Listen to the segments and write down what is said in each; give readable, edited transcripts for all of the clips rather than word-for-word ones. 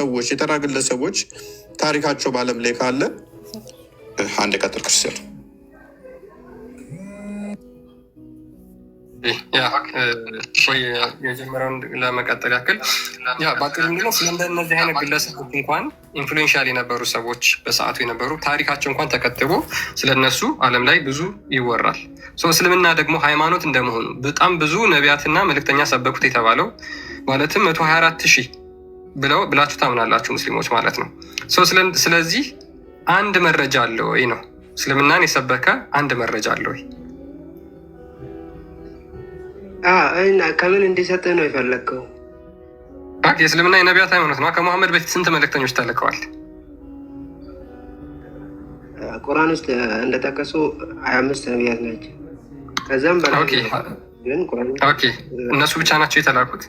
ሰዎች የተራ ግለሰቦች ታሪካቸው በዓለም ላይ ካለ አንድ ቀጥል ክርስቲያን የጀመረውን ለመቀጠል ያክል በአጭሩ ምንድነው ስለእንደነዚህ አይነት ግለሰቦች እንኳን ኢንፍሉዌንሻል የነበሩ ሰዎች በሰዓቱ የነበሩ ታሪካቸው እንኳን ተከትቦ ስለነሱ ዓለም ላይ ብዙ ይወራል። እስልምና ደግሞ ሃይማኖት እንደመሆኑ በጣም ብዙ ነቢያትና መልእክተኛ ሰበኩት የተባለው ማለትም 124,000 ብላችሁ ታምናላችሁ ሙስሊሞች ማለት ነው። ስለዚህ አንድ መረጃ አለ ወይ ነው? እስልምናን የሰበከ አንድ መረጃ አለ ወይ? እና ከምን እንዲሰጥህ ነው የፈለግከው? የእስልምና የነቢያት ሃይማኖት ነው። ከመሐመድ በፊት ስንት መልእክተኞች ተልከዋል? ቁርአን ውስጥ እንደጠቀሱ 25 ነቢያት ናቸው። ከዛም በላይ ግን እነሱ ብቻ ናቸው የተላኩት?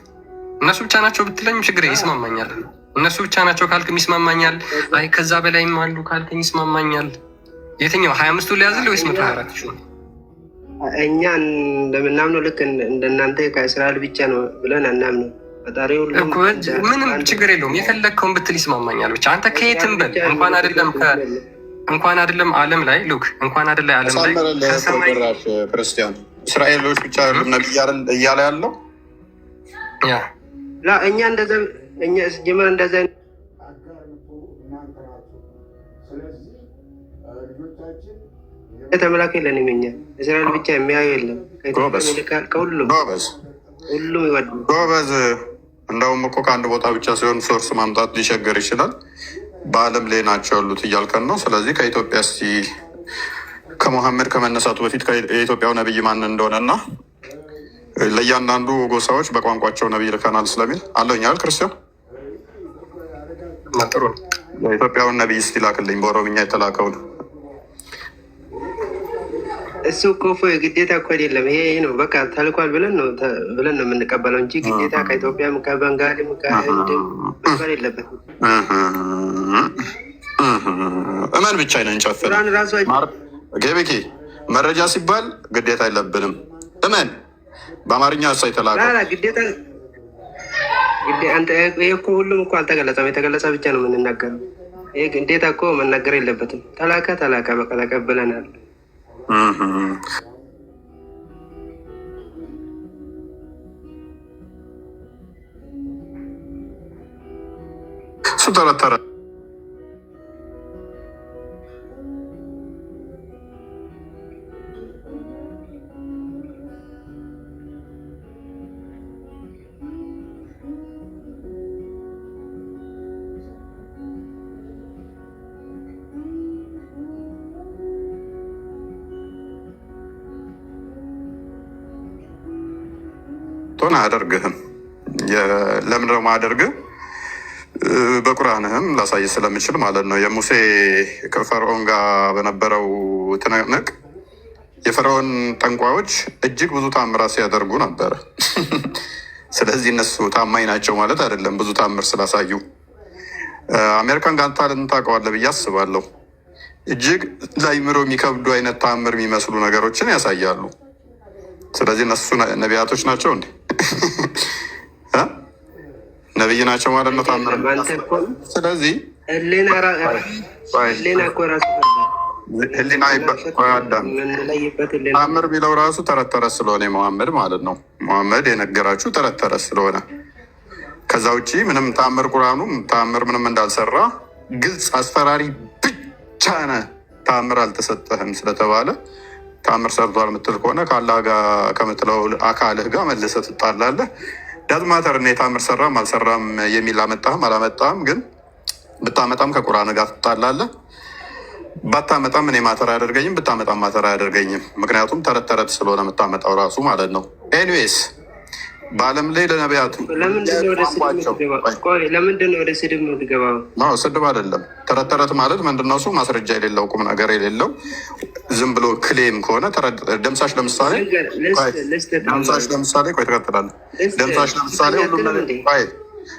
እነሱ ብቻ ናቸው ብትለኝ ችግር ይስማማኛል። እነሱ ብቻ ናቸው ካልክም ይስማማኛል። አይ ከዛ በላይም አሉ ካልክም ይስማማኛል። የትኛው 25ቱ ሊያዝል ወይስ 124 ነው? እኛ እንደምናምነው ልክ እንደናንተ ከእስራኤል ብቻ ነው ብለን አናምነው። ፈጣሪ ሁሉ ምንም ችግር የለውም። የፈለግከውን ብትል ይስማማኛል። ብቻ አንተ ከየትም በል እንኳን አይደለም ዓለም ላይ ሉክ እንኳን አይደለም ዓለም ላይ ከሰማይ ክርስቲያን እስራኤሎች ብቻ ነብይ እያለ ያለው እኛ እንደዛ እኛ ጀመር እንደዛ ተመላክ የለንም። እኛ እስራኤል ብቻ የሚያዩ የለም። ከሁሉም ይወዱ ጎበዝ። እንደውም እኮ ከአንድ ቦታ ብቻ ሲሆን ሶርስ ማምጣት ሊቸገር ይችላል። በዓለም ላይ ናቸው ያሉት እያልከን ነው። ስለዚህ ከኢትዮጵያ እስቲ ከመሐመድ ከመነሳቱ በፊት የኢትዮጵያው ነቢይ ማን እንደሆነና ለእያንዳንዱ ጎሳዎች በቋንቋቸው ነቢይ ልከናል ስለሚል አለኛል። ክርስቲያን ጥሩ የኢትዮጵያውን ነቢይ እስቲ ላክልኝ፣ በኦሮምኛ የተላከውን። እሱ እኮ ግዴታ እኮ አይደለም። ይሄ ነው በቃ ተልኳል ብለን ነው የምንቀበለው እንጂ ግዴታ ከኢትዮጵያም ከበንጋሊም ከህንድም መባል የለበትም። እመን ብቻ አይነን ጨፍር ጌቤኬ መረጃ ሲባል ግዴታ የለብንም። እመን በአማርኛ እሳ የተላከ ግዴታ ይሄ እኮ ሁሉም እኮ አልተገለጸም። የተገለጸ ብቻ ነው የምንናገረው። ይሄ ግዴታ እኮ መናገር የለበትም። ተላከ በቃ ተቀብለናል። እሱ ተረተረ አያደርግህም። ለምን ነው ማያደርግህ? በቁርአንህም ላሳይ ስለምችል ማለት ነው። የሙሴ ከፈርዖን ጋር በነበረው ትንቅንቅ የፈርዖን ጠንቋዮች እጅግ ብዙ ታምራት ሲያደርጉ ነበረ። ስለዚህ እነሱ ታማኝ ናቸው ማለት አይደለም፣ ብዙ ታምር ስላሳዩ። አሜሪካን ጋር ታውቀዋለህ ብዬ አስባለሁ። እጅግ ለአእምሮ የሚከብዱ አይነት ታምር የሚመስሉ ነገሮችን ያሳያሉ። ስለዚህ እነሱ ነቢያቶች ናቸው እንዴ? ነቢይ ናቸው ማለት ነው። ታምር ስለዚህ ህሊና ታምር ቢለው ራሱ ተረት ተረት ስለሆነ መሐመድ ማለት ነው። መሐመድ የነገራችሁ ተረት ተረት ስለሆነ ከዛ ውጭ ምንም ታምር ቁርአኑ ታምር ምንም እንዳልሰራ ግልጽ አስፈራሪ ብቻ ነህ። ታምር አልተሰጠህም ስለተባለ ታምር ሰርቷል የምትል ከሆነ ከአላህ ጋር ከምትለው አካልህ ጋር መልሰህ ትጣላለህ። ዳዝማተር እኔ ታምር ሰራም አልሰራም የሚል አላመጣህም፣ ግን ብታመጣም ከቁርአን ጋር ትጣላለህ። ባታመጣም እኔ ማተር አያደርገኝም፣ ብታመጣም ማተር አያደርገኝም። ምክንያቱም ተረት ተረት ስለሆነ የምታመጣው ራሱ ማለት ነው። ኤኒዌይስ በዓለም ላይ ለነቢያቱ ለምንድን ነው ወደ ስድብ የምትገባው? ስድብ አይደለም። ተረት ተረት ማለት ምንድነው? እሱ ማስረጃ የሌለው ቁም ነገር የሌለው ዝም ብሎ ክሌም ከሆነ ደምሳሽ ለምሳሌ ቆይ ትቀጥላለህ። ደምሳሽ ለምሳሌ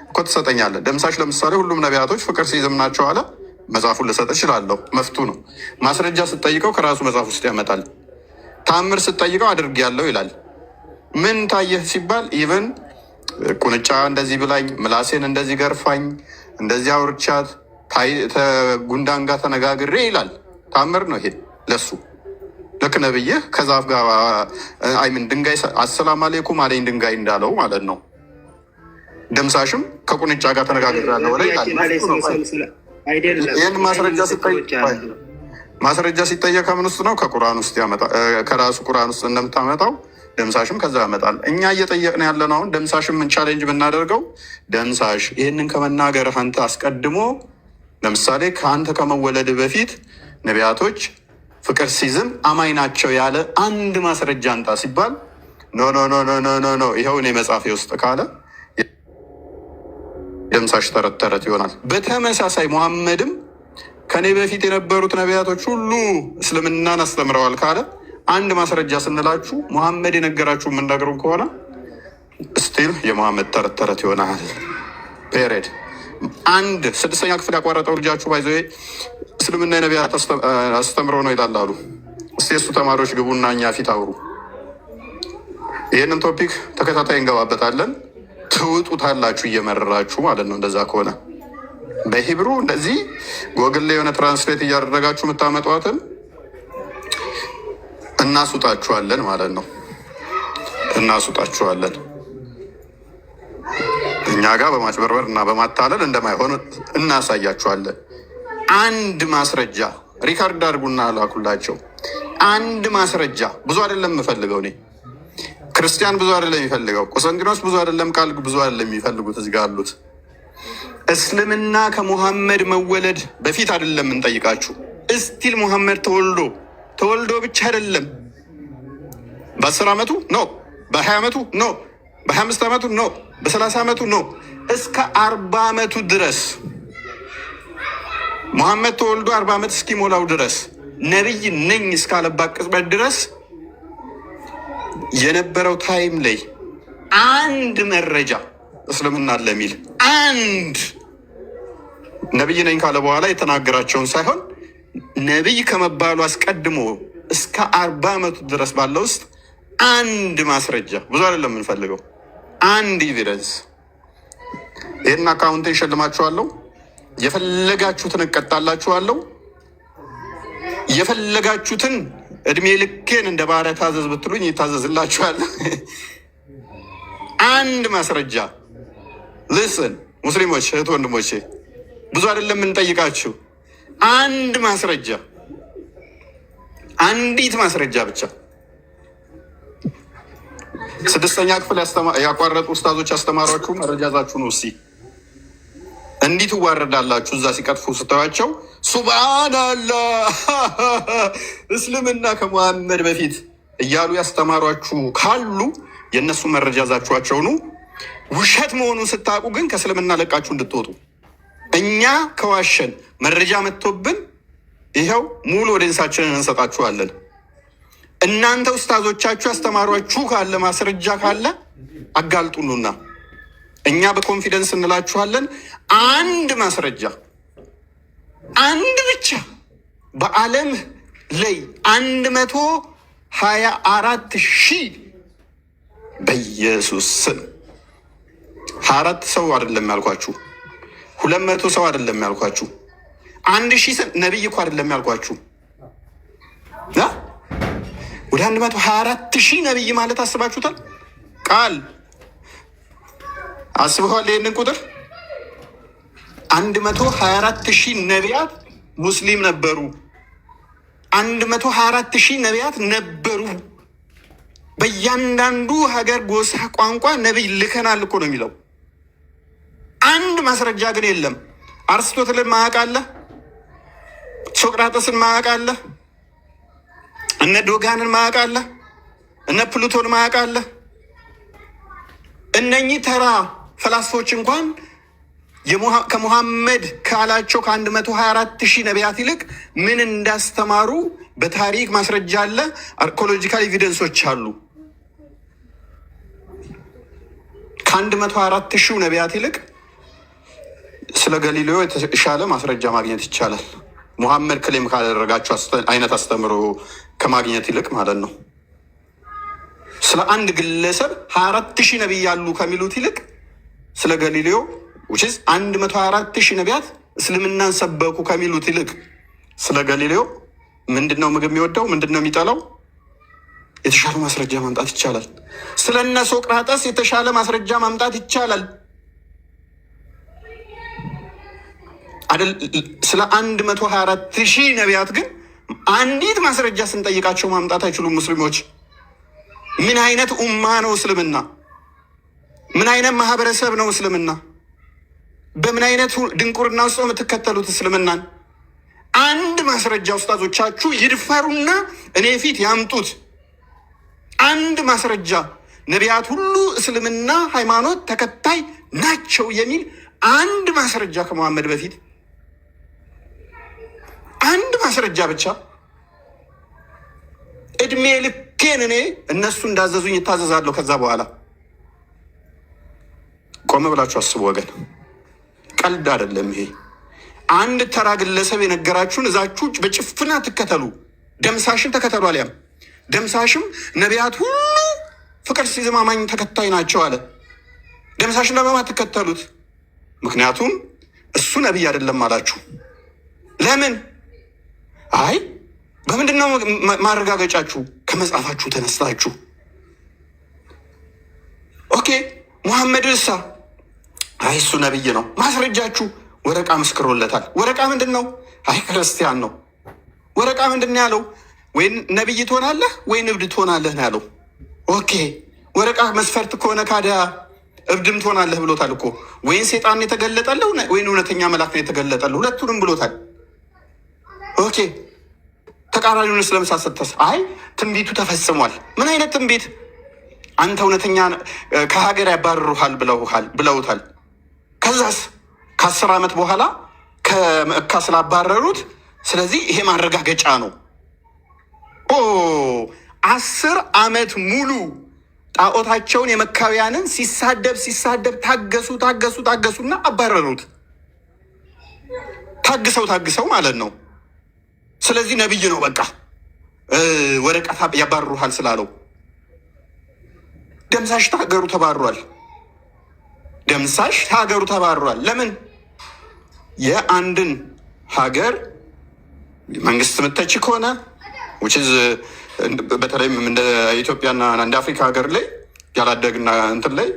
እኮ ትሰጠኛለህ። ደምሳሽ ለምሳሌ ሁሉም ነቢያቶች ፍቅር ሲይዝም ናቸው አለ። መጽሐፉን ልሰጥ እችላለሁ፣ መፍቱ ነው። ማስረጃ ስትጠይቀው ከራሱ መጽሐፍ ውስጥ ያመጣል። ታምር ስትጠይቀው አድርጌያለሁ ይላል። ምን ታየህ ሲባል ኢቨን ቁንጫ እንደዚህ ብላኝ፣ ምላሴን እንደዚህ ገርፋኝ፣ እንደዚህ አውርቻት ጉንዳን ጋር ተነጋግሬ ይላል። ታምር ነው ይሄ ለሱ። ልክ ነብይህ ከዛፍ ጋር አይምን ድንጋይ አሰላም አሌኩም አለኝ ድንጋይ እንዳለው ማለት ነው። ደምሳሽም ከቁንጫ ጋር ተነጋግራለሁ ብላ ይላል። ይህን ማስረጃ ሲጠየቅ ከምን ውስጥ ነው? ከቁርአን ውስጥ ከራሱ ቁርአን ውስጥ እንደምታመጣው ደምሳሽም ከዛ ያመጣል። እኛ እየጠየቅን ያለን አሁን ደምሳሽም ምን ቻሌንጅ ብናደርገው፣ ደምሳሽ ይህንን ከመናገርህ አንተ አስቀድሞ ለምሳሌ ከአንተ ከመወለድ በፊት ነቢያቶች ፍቅር ሲዝም አማኝ ናቸው ያለ አንድ ማስረጃ አንጣ ሲባል ኖ ኖ ኖ ኖ ኖ ኖ ይኸው እኔ መጽሐፌ ውስጥ ካለ ደምሳሽ ተረት ተረት ይሆናል። በተመሳሳይ ሙሐመድም ከኔ በፊት የነበሩት ነቢያቶች ሁሉ እስልምናን አስተምረዋል ካለ አንድ ማስረጃ ስንላችሁ ሙሐመድ የነገራችሁ የምንነግሩን ከሆነ ስቲል የሙሐመድ ተረት ተረት ይሆናል። ፔሬድ። አንድ 6ኛ ክፍል ያቋረጠው ልጃችሁ ባይዘ እስልምና የነቢያት አስተምረው ነው ይላሉ። እስቲ የሱ ተማሪዎች ግቡና እኛ ፊት አውሩ። ይህንን ቶፒክ ተከታታይ እንገባበታለን። ትውጡታላችሁ እየመረራችሁ ማለት ነው። እንደዛ ከሆነ በሂብሩ እንደዚህ ጎግል ላይ የሆነ ትራንስሌት እያደረጋችሁ የምታመጧትን እናሱጣችኋለን ማለት ነው። እናሱጣችኋለን። እኛ ጋር በማጭበርበር እና በማታለል እንደማይሆን እናሳያችኋለን። አንድ ማስረጃ ሪካርድ አድርጉና ላኩላቸው። አንድ ማስረጃ ብዙ አይደለም የምፈልገው እኔ። ክርስቲያን ብዙ አይደለም የሚፈልገው። ቆሰንቲኖስ ብዙ አይደለም፣ ቃል ብዙ አይደለም የሚፈልጉት። እዚህ ጋር አሉት። እስልምና ከሙሐመድ መወለድ በፊት አይደለም እንጠይቃችሁ። እስቲል ሙሐመድ ተወልዶ ብቻ አይደለም። በ10 ዓመቱ ኖ፣ በ20 ዓመቱ ኖ፣ በ25 ዓመቱ ኖ፣ በ30 ዓመቱ ኖ፣ እስከ 40 ዓመቱ ድረስ ሙሐመድ ተወልዶ 40 ዓመት እስኪሞላው ድረስ ነቢይ ነኝ እስካለባት ቅጽበት ድረስ የነበረው ታይም ላይ አንድ መረጃ እስልምና ለሚል አንድ ነቢይ ነኝ ካለ በኋላ የተናገራቸውን ሳይሆን ነቢይ ከመባሉ አስቀድሞ እስከ 40 ዓመቱ ድረስ ባለው ውስጥ አንድ ማስረጃ ብዙ አይደለም የምንፈልገው፣ አንድ ኤቪደንስ። ይህን አካውንት ይሸልማችኋለሁ። የፈለጋችሁትን እቀጣላችኋለሁ። የፈለጋችሁትን እድሜ ልኬን እንደ ባሪያ ታዘዝ ብትሉኝ ይታዘዝላችኋለሁ። አንድ ማስረጃ ልስን ሙስሊሞች እህት ወንድሞቼ፣ ብዙ አይደለም የምንጠይቃችሁ፣ አንድ ማስረጃ፣ አንዲት ማስረጃ ብቻ። 6ኛ ክፍል ያቋረጡ ኡስታዞች ያስተማሯችሁ መረጃ ዛችሁ ነው። እስኪ እንዲህ ትዋረዳላችሁ። እዛ ሲቀጥፉ ስታዩአቸው ሱብሃንአላህ እስልምና ከሙሐመድ በፊት እያሉ ያስተማሯችሁ ካሉ የእነሱ መረጃ ዛችኋቸው ነው። ውሸት መሆኑን ስታውቁ ግን ከእስልምና ለቃችሁ እንድትወጡ። እኛ ከዋሸን መረጃ መጥቶብን ይኸው ሙሉ ኦዲየንሳችንን እንሰጣችኋለን። እናንተ ኡስታዞቻችሁ ያስተማሯችሁ ካለ ማስረጃ ካለ አጋልጡኑና እኛ በኮንፊደንስ እንላችኋለን። አንድ ማስረጃ፣ አንድ ብቻ በዓለም ላይ 124,000 በኢየሱስ ስም 24 ሰው አይደለም ያልኳችሁ፣ 200 ሰው አይደለም ያልኳችሁ፣ 1000 ነቢይ እኮ አይደለም ያልኳችሁ። ወደ 124,000 ነቢይ ማለት አስባችሁታል? ቃል አስበዋል? ይህንን ቁጥር 124,000 ነቢያት ሙስሊም ነበሩ። 124,000 ነቢያት ነበሩ። በእያንዳንዱ ሀገር፣ ጎሳ፣ ቋንቋ ነቢይ ልከናል እኮ ነው የሚለው። አንድ ማስረጃ ግን የለም። አርስቶትልን ማወቅ አለ፣ ሶቅራጠስን ማወቅ አለ፣ እነ ዶጋንን ማወቅ አለ፣ እነ ፕሉቶን ማወቅ አለ። እነኚህ ተራ ፈላስፎች እንኳን ከሙሐመድ ካላቸው ከ124,000 ነቢያት ይልቅ ምን እንዳስተማሩ በታሪክ ማስረጃ አለ። አርኮሎጂካል ኤቪደንሶች አሉ። ከ124,000 ነቢያት ይልቅ ስለ ገሊሌዮ የተሻለ ማስረጃ ማግኘት ይቻላል። ሙሐመድ ክሌም ካደረጋቸው አይነት አስተምሮ ከማግኘት ይልቅ ማለት ነው። ስለ አንድ ግለሰብ 24,000 ነቢይ ያሉ ከሚሉት ይልቅ ስለ ገሊሌዮ ውችዝ 124,000 ነቢያት እስልምናን ሰበኩ ከሚሉት ይልቅ ስለ ገሊሌዮ ምንድን ነው ምግብ የሚወደው? ምንድን ነው የሚጠላው? የተሻለ ማስረጃ ማምጣት ይቻላል። ስለ እነ ሶቅራጠስ የተሻለ ማስረጃ ማምጣት ይቻላል። ስለ 124,000 ነቢያት ግን አንዲት ማስረጃ ስንጠይቃቸው ማምጣት አይችሉም። ሙስሊሞች ምን አይነት ኡማ ነው እስልምና? ምን አይነት ማህበረሰብ ነው እስልምና? በምን አይነት ድንቁርና ውስጥ የምትከተሉት እስልምናን? አንድ ማስረጃ ኡስታዞቻችሁ ይድፈሩና እኔ ፊት ያምጡት። አንድ ማስረጃ ነቢያት ሁሉ እስልምና ሃይማኖት ተከታይ ናቸው የሚል አንድ ማስረጃ ከመሐመድ በፊት አንድ ማስረጃ ብቻ። እድሜ ልኬን እኔ እነሱ እንዳዘዙኝ ይታዘዛለሁ። ከዛ በኋላ ቆም ብላችሁ አስቡ ወገን። ቀልድ አይደለም ይሄ። አንድ ተራ ግለሰብ የነገራችሁን እዛችሁ በጭፍና ትከተሉ። ደምሳሽን ተከተሉ። አሊያም ደምሳሽም ነቢያት ሁሉ ፍቅር ሲዝማማኝ ተከታይ ናቸው አለ። ደምሳሽን ለማማ ትከተሉት? ምክንያቱም እሱ ነቢይ አይደለም አላችሁ። ለምን? አይ በምንድን ነው ማረጋገጫችሁ? ከመጽሐፋችሁ ተነስታችሁ። ኦኬ ሙሐመድ እሳ አይ እሱ ነቢይ ነው። ማስረጃችሁ ወረቃ መስክሮለታል። ወረቃ ምንድን ነው? አይ ክርስቲያን ነው። ወረቃ ምንድን ነው ያለው? ወይ ነቢይ ትሆናለህ ወይ እብድ ትሆናለህ ነው ያለው። ኦኬ ወረቃ መስፈርት ከሆነ ካዲያ እብድም ትሆናለህ ብሎታል እኮ። ወይን ሴጣን የተገለጠልህ ወይን እውነተኛ መልአክ ነው የተገለጠልህ፣ ሁለቱንም ብሎታል። ኦኬ ተቃራኒውን ስለመሳሰተስ አይ ትንቢቱ ተፈጽሟል። ምን አይነት ትንቢት? አንተ እውነተኛ ከሀገር ያባርሩሃል ብለውታል። ከዛስ ከ10 ዓመት በኋላ ከመካ ስላባረሩት፣ ስለዚህ ይሄ ማረጋገጫ ነው። 10 ዓመት ሙሉ ጣዖታቸውን የመካውያንን ሲሳደብ ታገሱና አባረሩት። ታግሰው ማለት ነው። ስለዚህ ነቢይ ነው በቃ ወረቀት ያባርሩሃል ስላለው። ደምሳሽ ከሀገሩ ተባሯል። ለምን? የአንድን ሀገር መንግስት ምተች ከሆነ በተለይም እንደ ኢትዮጵያና እንደ አፍሪካ ሀገር ላይ ያላደግና እንትን ላይ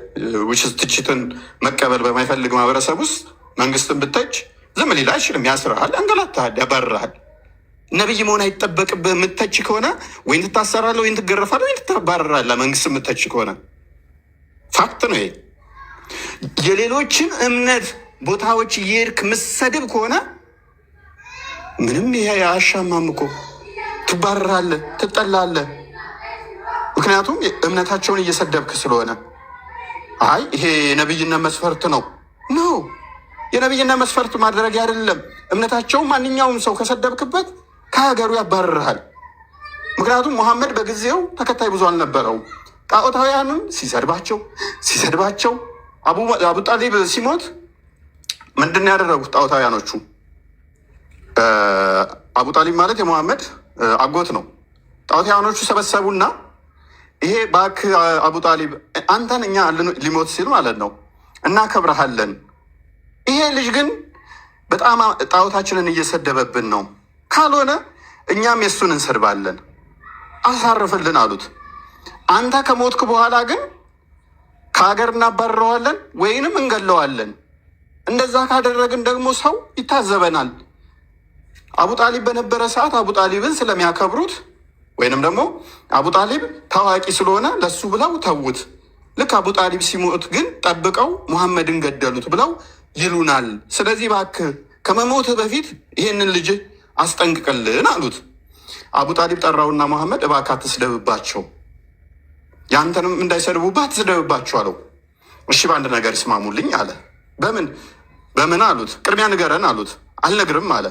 ትችትን መቀበል በማይፈልግ ማህበረሰብ ውስጥ መንግስትን ብተች ዝም ሊል አይችልም። ያስርሃል፣ አንገላታሃል፣ ያባርርሃል። ነቢይ መሆን አይጠበቅብህ። የምተች ከሆነ ወይን ትታሰራለህ፣ ወይን ትገረፋለህ፣ ወይን ትባረራለህ። መንግስት የምተች ከሆነ ፋክት ነው ይሄ። የሌሎችን እምነት ቦታዎች እየሄድክ ምሰድብ ከሆነ ምንም ይሄ አያሻማም እኮ። ትባረራለህ፣ ትጠላለህ። ምክንያቱም እምነታቸውን እየሰደብክ ስለሆነ። አይ ይሄ የነቢይነት መስፈርት ነው። የነቢይነት መስፈርት ማድረግ አይደለም። እምነታቸውን ማንኛውም ሰው ከሰደብክበት ከሀገሩ ያባርርሃል። ምክንያቱም ሙሐመድ በጊዜው ተከታይ ብዙ አልነበረው። ጣዖታውያንም ሲሰድባቸው አቡ ጣሊብ ሲሞት ምንድን ነው ያደረጉት ጣዖታውያኖቹ? አቡ ጣሊብ ማለት የሙሐመድ አጎት ነው። ጣዖታውያኖቹ ሰበሰቡና ይሄ እባክህ አቡ ጣሊብ አንተን እኛ ሊሞት ሲል ማለት ነው እናከብረሃለን፣ ይሄ ልጅ ግን በጣም ጣዖታችንን እየሰደበብን ነው፣ ካልሆነ እኛም የሱን እንሰድባለን፣ አሳርፍልን አሉት። አንተ ከሞትክ በኋላ ግን ከሀገር እናባረረዋለን ወይንም እንገለዋለን። እንደዛ ካደረግን ደግሞ ሰው ይታዘበናል። አቡ ጣሊብ በነበረ ሰዓት አቡ ጣሊብን ስለሚያከብሩት ወይንም ደግሞ አቡ ጣሊብ ታዋቂ ስለሆነ ለሱ ብለው ተዉት። ልክ አቡ ጣሊብ ሲሞት ግን ጠብቀው ሙሐመድን ገደሉት ብለው ይሉናል። ስለዚህ እባክህ ከመሞትህ በፊት ይህንን ልጅ አስጠንቅቅልን አሉት። አቡ ጣሊብ ጠራውና ሙሐመድ እባክህ አትስደብባቸው፣ ያንተንም እንዳይሰድቡብህ አትስደብባቸው አለው። እሺ በአንድ ነገር ይስማሙልኝ አለ። በምን አሉት። ቅድሚያ ንገረን አሉት። አልነግርም አለ።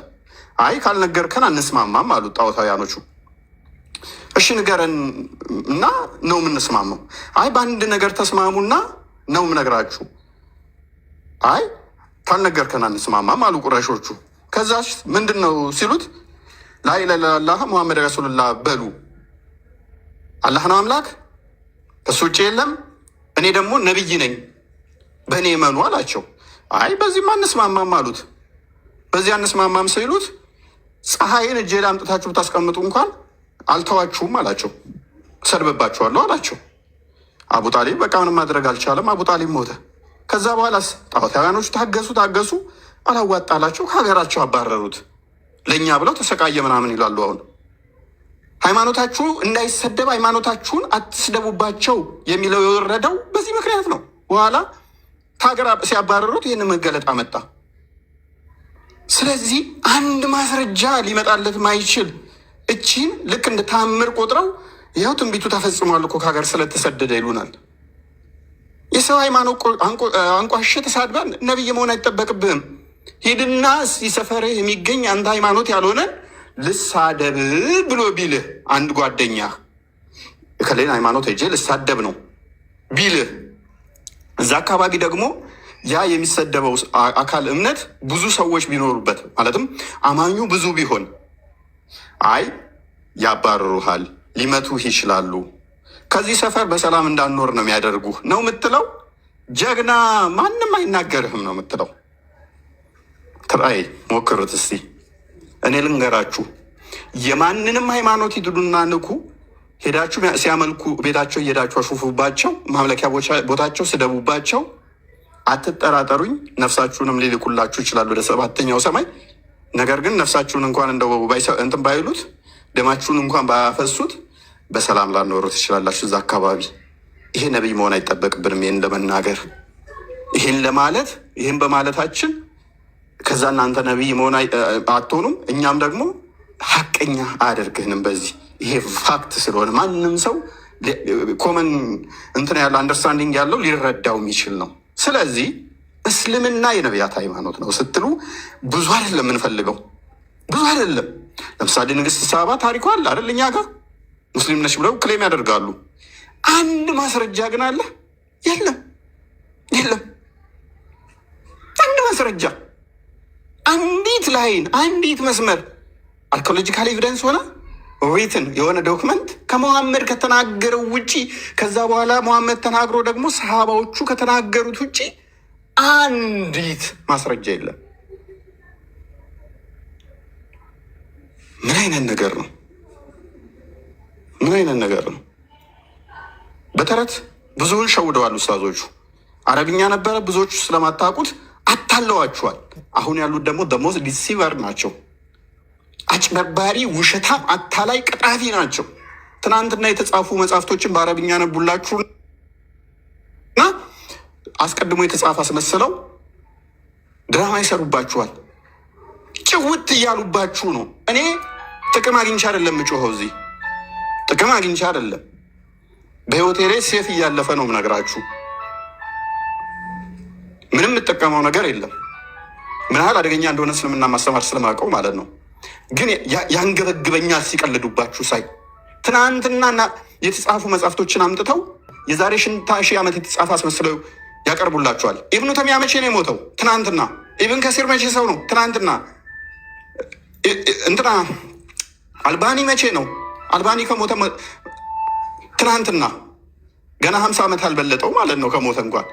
አይ ካልነገርከን አንስማማም አሉት ጣዖታውያኖቹ። እሺ ንገረን እና ነው የምንስማማው። አይ በአንድ ነገር ተስማሙና ነው የምነግራችሁ። አይ ካልነገርከን አንስማማም አሉ ቁረሾቹ። ከዛች ምንድን ነው ሲሉት ላኢላሀ ኢለላህ ሙሐመድ ረሱሉላህ በሉ። አላህ ነው አምላክ፣ ከሱ ውጭ የለም። እኔ ደግሞ ነቢይ ነኝ፣ በእኔ እመኑ አላቸው። አይ በዚህም አንስማማም አሉት። በዚህ አንስማማም ሲሉት ፀሐይን እጄ ላይ አምጥታችሁ ብታስቀምጡ እንኳን አልተዋችሁም አላቸው። ሰድበባችኋለሁ አላቸው። አቡ ጣሊብ በቃ ምንም ማድረግ አልቻለም። አቡ ጣሊብ ሞተ። ከዛ በኋላስ ጣዖታውያኖቹ ታገሱ፣ አላዋጣላቸው፣ ከሀገራቸው አባረሩት። ለእኛ ብለው ተሰቃየ ምናምን ይላሉ። አሁን ሃይማኖታችሁ እንዳይሰደብ ሃይማኖታችሁን አትስደቡባቸው የሚለው የወረደው በዚህ ምክንያት ነው። በኋላ ከሀገር ሲያባረሩት ይህን መገለጥ አመጣ። ስለዚህ አንድ ማስረጃ ሊመጣለት ማይችል እቺን ልክ እንደ ታምር ቆጥረው ይኸው ትንቢቱ ተፈጽሟል እኮ ከሀገር ስለተሰደደ ይሉናል። የሰው ሃይማኖት አንቋሸ ተሳድባ ነቢይ መሆን አይጠበቅብህም። ሂድና ሰፈርህ የሚገኝ አንተ ሃይማኖት ያልሆነ ልሳደብ ብሎ ቢልህ አንድ ጓደኛ ከሌላ ሃይማኖት ሄጄ ልሳደብ ነው ቢልህ እዛ አካባቢ ደግሞ ያ የሚሰደበው አካል እምነት ብዙ ሰዎች ቢኖሩበት ማለትም አማኙ ብዙ ቢሆን አይ ያባርሩሃል፣ ሊመቱህ ይችላሉ፣ ከዚህ ሰፈር በሰላም እንዳንኖር ነው የሚያደርጉህ ነው የምትለው። ጀግና ማንም አይናገርህም ነው የምትለው። ትራይ ሞክሩት እስቲ። እኔ ልንገራችሁ፣ የማንንም ሃይማኖት ሂዱና ንኩ፣ ሄዳችሁ ሲያመልኩ ቤታቸው እየሄዳችሁ አሹፉባቸው፣ ማምለኪያ ቦታቸው ስደቡባቸው። አትጠራጠሩኝ፣ ነፍሳችሁንም ሊልኩላችሁ ይችላሉ ወደ 7ኛው ሰማይ። ነገር ግን ነፍሳችሁን እንኳን እንደው እንትን ባይሉት ደማችሁን እንኳን ባያፈሱት በሰላም ላኖሩ ትችላላችሁ እዛ አካባቢ። ይሄ ነቢይ መሆን አይጠበቅብንም ይህን ለመናገር፣ ይህን ለማለት። ይህን በማለታችን ከዛ እናንተ ነቢይ መሆን አትሆኑም፣ እኛም ደግሞ ሀቀኛ አያደርግህንም። በዚህ ይሄ ፋክት ስለሆነ ማንም ሰው ኮመን እንትን ያለው አንደርስታንዲንግ ያለው ሊረዳው የሚችል ነው። ስለዚህ እስልምና የነቢያት ሃይማኖት ነው ስትሉ ብዙ አይደለም የምንፈልገው፣ ብዙ አይደለም። ለምሳሌ ንግስት ሳባ ታሪኳ አለ አይደል? እኛ ጋር ሙስሊም ነች ብለው ክሌም ያደርጋሉ። አንድ ማስረጃ ግን አለ? የለም፣ የለም። አንድ ማስረጃ፣ አንዲት ላይን፣ አንዲት መስመር አርኪኦሎጂካል ኤቪደንስ ሆነ ሪትን የሆነ ዶክመንት ከመሐመድ ከተናገረው ውጪ ከዛ በኋላ መሐመድ ተናግሮ ደግሞ ሰሃባዎቹ ከተናገሩት ውጪ አንዲት ማስረጃ የለም። ምን አይነት ነገር ነው? ምን አይነት ነገር ነው? በተረት ብዙውን ሸውደዋል ኡስታዞቹ። አረብኛ ነበረ ብዙዎቹ ስለማታውቁት አታለዋችኋል። አሁን ያሉት ደግሞ ደሞዝ ዲሲቨር ናቸው። አጭበርባሪ፣ ውሸታም፣ አታላይ፣ ቀጣፊ ናቸው። ትናንትና የተጻፉ መጽሐፍቶችን በአረብኛ ነቡላችሁ እና አስቀድሞ የተጻፈ አስመስለው ድራማ ይሰሩባችኋል። ጭውት እያሉባችሁ ነው። እኔ ጥቅም አግኝቻ አይደለም የምጮኸው፣ እዚህ ጥቅም አግኝቻ አይደለም። በህይወቴ ላይ ሴፍ እያለፈ ነው የምነግራችሁ። ምንም የምጠቀመው ነገር የለም። ምን ያህል አደገኛ እንደሆነ እስልምና ማስተማር ስለማውቀው ማለት ነው። ግን ያንገበግበኛል ሲቀልዱባችሁ ሳይ። ትናንትና የተጻፉ መጽሐፍቶችን አምጥተው የዛሬ ሽንታ ሺህ ዓመት የተጻፈ አስመስለው ያቀርቡላችኋል። ኢብኑ ተሚያ መቼ ነው የሞተው? ትናንትና። ኢብን ከሲር መቼ ሰው ነው? ትናንትና። እንትና አልባኒ መቼ ነው? አልባኒ ከሞተ ትናንትና። ገና 50 ዓመት አልበለጠው ማለት ነው ከሞተ እንኳን።